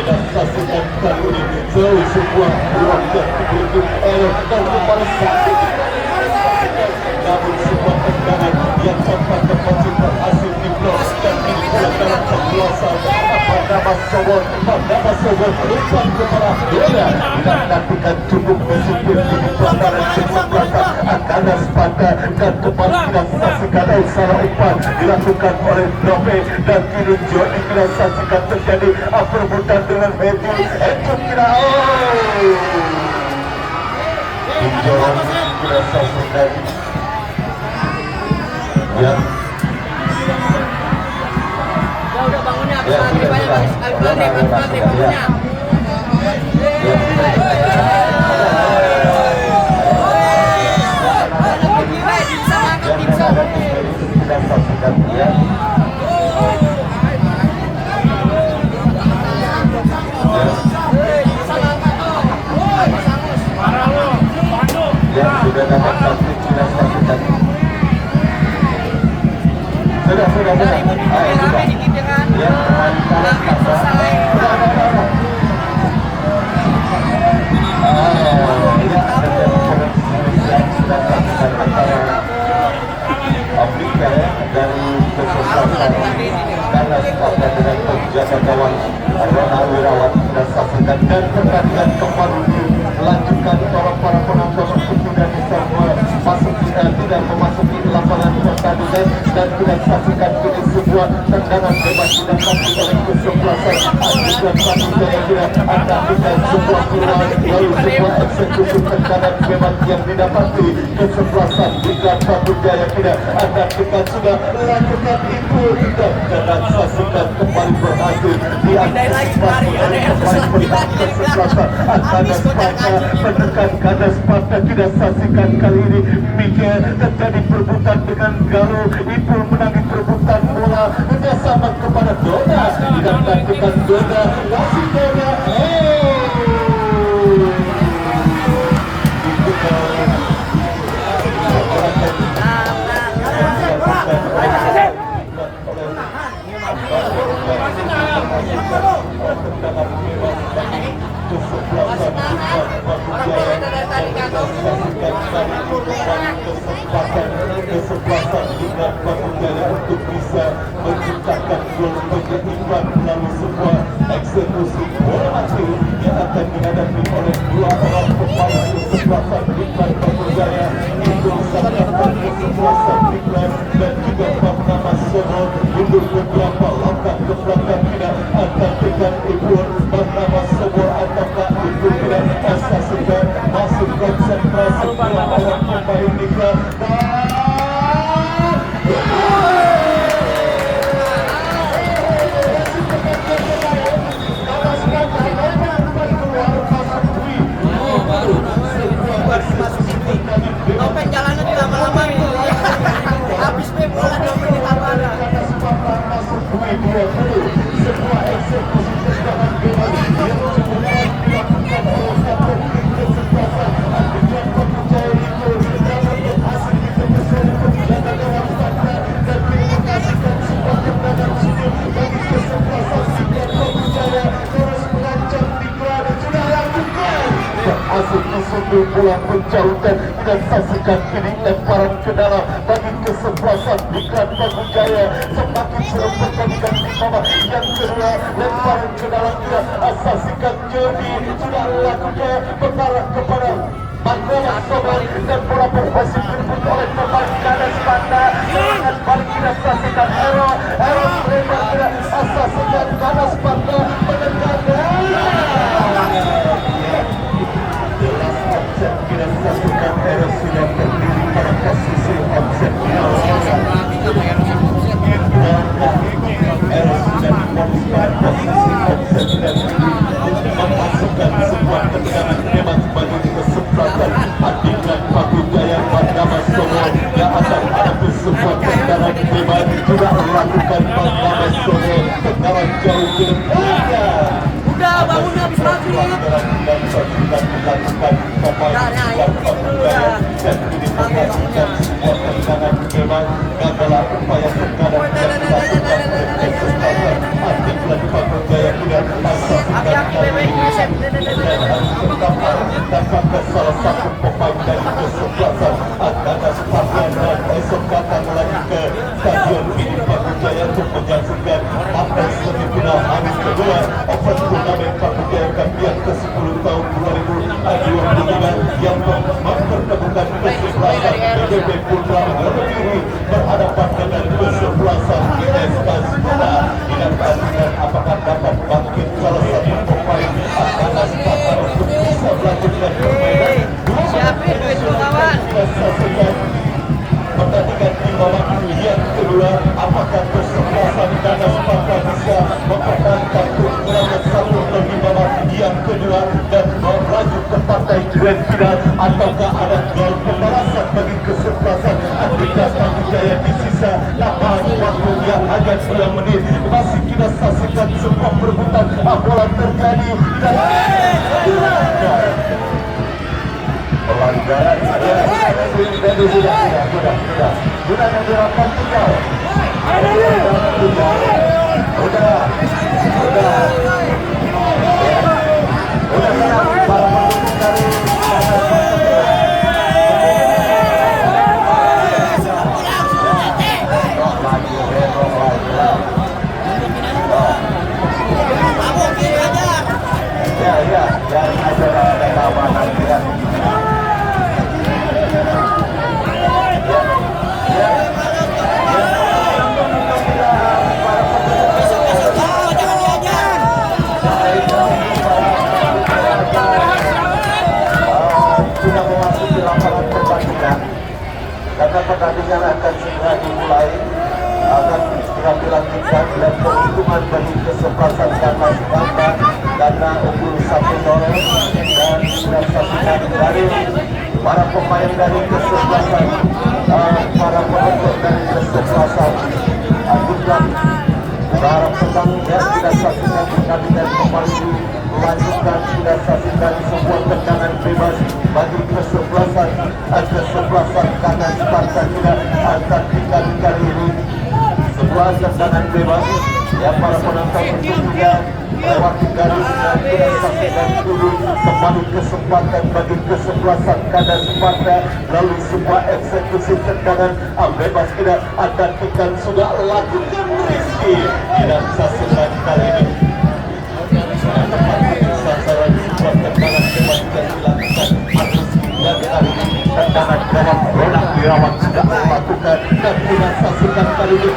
kita saksikan kali ini jauh sebuah ruang dan penduduk dan kepala sakit namun sebuah tendangan yang tanpa dapat berhasil diblok dan dibuat dalam kekuasaan Pardama Sobor umpan kepada Dona dan nantikan cukup disiplin di pelanggaran kesebelasan Kanas Paka dan kembali kita saksikan salah umpan dilakukan oleh Drope dan kini Jody kita saksikan terjadi perebutan dengan Matthew Encuk kira Pinjoran kita saksikan ya udah bangunnya ya sudah bangunnya kita saksikan ya yang sudah dapat taktik kita saksikan sudah ya Afrika dari kesebelasan Kanas Paka dengan penjaga gawang Ronald Wirawan dan saksikan dan pertandingan kembali melanjutkan orang para penonton untuk tidak bisa tidak memasuki lapangan pertandingan dan tidak saksikan kini sebuah tendangan bebas didapat oleh kesebelasan Adiklat Patujaya tidak ada dengan sebuah peluang lalu sebuah eksekusi tendangan bebas yang didapati kesebelasan Adiklat Patujaya tidak ada dengan sudah melakukan itu dan jangan saksikan kembali berhasil diantisipasi oleh pemain bertahan kesebelasan Kanas Paka menekan Kanas Paka tidak saksikan kali ini Miguel terjadi perebutan dengan Galo Ipul menangi perebutan bola kerjasama kepada Dona tidak lakukan Dona masih Dona kesempatan dengan Patujaya untuk bisa menciptakan gol keikutsertaan melalui sebuah eksekusi bola mati yang akan dihadapi oleh dua orang pemain kesebelasan Adiklat Patujaya itu sangatkan kesebelasan Adiklat dan juga Pardama Sobor mundur beberapa langkah ke belakang tidak akan dengan ibu Pardama Sobor ataukah itu tidak saksikan masih konsentrasi dua orang pemain Adiklat Topeng jalanan lama-lama habis bola 2 menit lapangan sebuah eksekusi tendangan bebas yang cukup dilakukan oleh kapten kesebelasan Adiklat Patujaya itu dapat berhasil ditembuskan penjaga gawang Paka dan menyaksikan sebuah tendangan sudut bagi kesebelasan Adiklat Patujaya terus mengancam Diklat sudah lakukan berhasil disundul bola menjauhkan dan saksikan kini lemparan ke dalam bagi kesebelasan Adiklat Patujaya semakin seru pertandingan di babak yang kedua lemparan ke dalam tidak saksikan Jody sudah lakukan mengarah kepada Pardama Sobor dan bola berhasil direbut oleh pemain Kanas Paka serangan balik tidak saksikan Ero Sleman tidak saksikan Kanas Paka menekan jelas objek tidak saksikan Ero sudah berdiri pada posisi objek Ero sudah diponiskan posisi objek dan memasukkan sebuah tendangan hebat bagi kesempatan Adilan Paku Jaya Bernama Somo yang akan ada sebuah tendangan hebat juga melakukan Bernama Somo tendangan jauh ke depannya. Udah bangun habis maghrib. Dan dilakukan pemain yang Paku Jaya dan ini menghasilkan sebuah tendangan hebat gagal upaya tekanan yang dilakukan oleh kesempatan Adilan Paku Jaya tidak memasukkan dapatkan salah satu pemain dari kesebelasan akan sepadan dan esok datang lagi ke Stadion Gidi Paku Jaya untuk menyaksikan partai semifinal hari kedua Open Turnamen Paku Jaya Kampian ke-10 tahun 2023 yang mempertemukan kesebelasan PDB Putra Wonogiri berhadapan dengan kesebelasan ISK Sunda. Dinantikan apakah dapat bangkit salah satu pemain akan sepadan untuk bisa melanjutkan permainan. Siapin duit lu kawan. Pertandingan di babak yang kedua, apakah kesebelasan Dana Sparta bisa mempertahankan keunggulannya 1-0 di babak yang kedua dan melaju ke partai grand final, ataukah ada gol pembalasan bagi kesebelasan Adilan Paku Jaya di sisa 8 waktu yang hanya 9 menit. Masih kita saksikan sebuah perebutan bola terjadi dan pelanggaran sudah menyerahkan tinggal udah para pendukung dari yang ada keamanan ya. Sudah memasuki lapangan pertandingan karena pertandingan akan segera dimulai, akan segera dilanjutkan dan perhitungan bagi kesebelasan Dana Sparta karena unggul 1-0 dan sudah saksikan dari para pemain dari kesebelasan para penonton dari kesebelasan Adilan Barang Sedang yang sudah saksikan pertandingan kembali dilanjutkan, sudah saksikan sebuah tendangan bebas bagi kesebelasan Dana Sparta tidak akan kali ini sebuah tendangan bebas yang para penonton tentunya lewati garis dan kita saksikan dulu kembali kesempatan bagi kesebelasan Dana Sparta melalui sebuah eksekusi tendangan bebas tidak akan ikan sudah lakukan Rizky tidak saksikan kali ini sasaran sebuah tendangan bebas yang dilakukan dan kali ini tendangan gawang Ronald Wirawan sudah melakukan dan tidak saksikan kali ini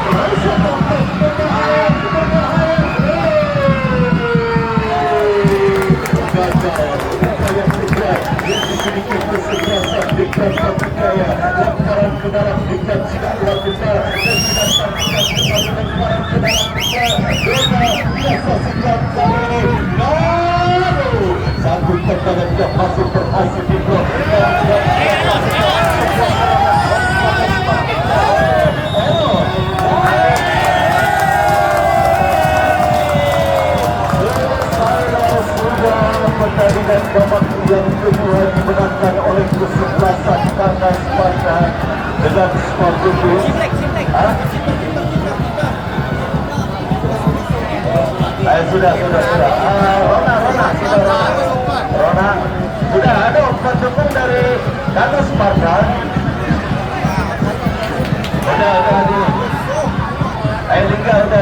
yang dimiliki kesebelasan Adilan Paku Jaya lantaran ke dalam Diklat tidak dilakukan dan tidak saksikan kembali lantaran ke dalam Diklat tidak saksikan kali ini lalu satu tendangan yang masih berhasil diblok pertandingan babak yang kedua dimenangkan oleh kesebelasan Dana Sparta dengan skor 7. Sudah. Rona, sudah ada pendukung dari Dana Sparta. Udah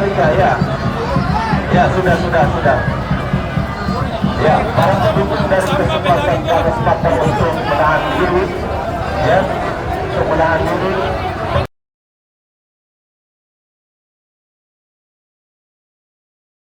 Liga ya. Ya sudah. Ya, para pendukung dari kesebelasan Dana Sparta untuk menahan diri, ya, untuk menahan diri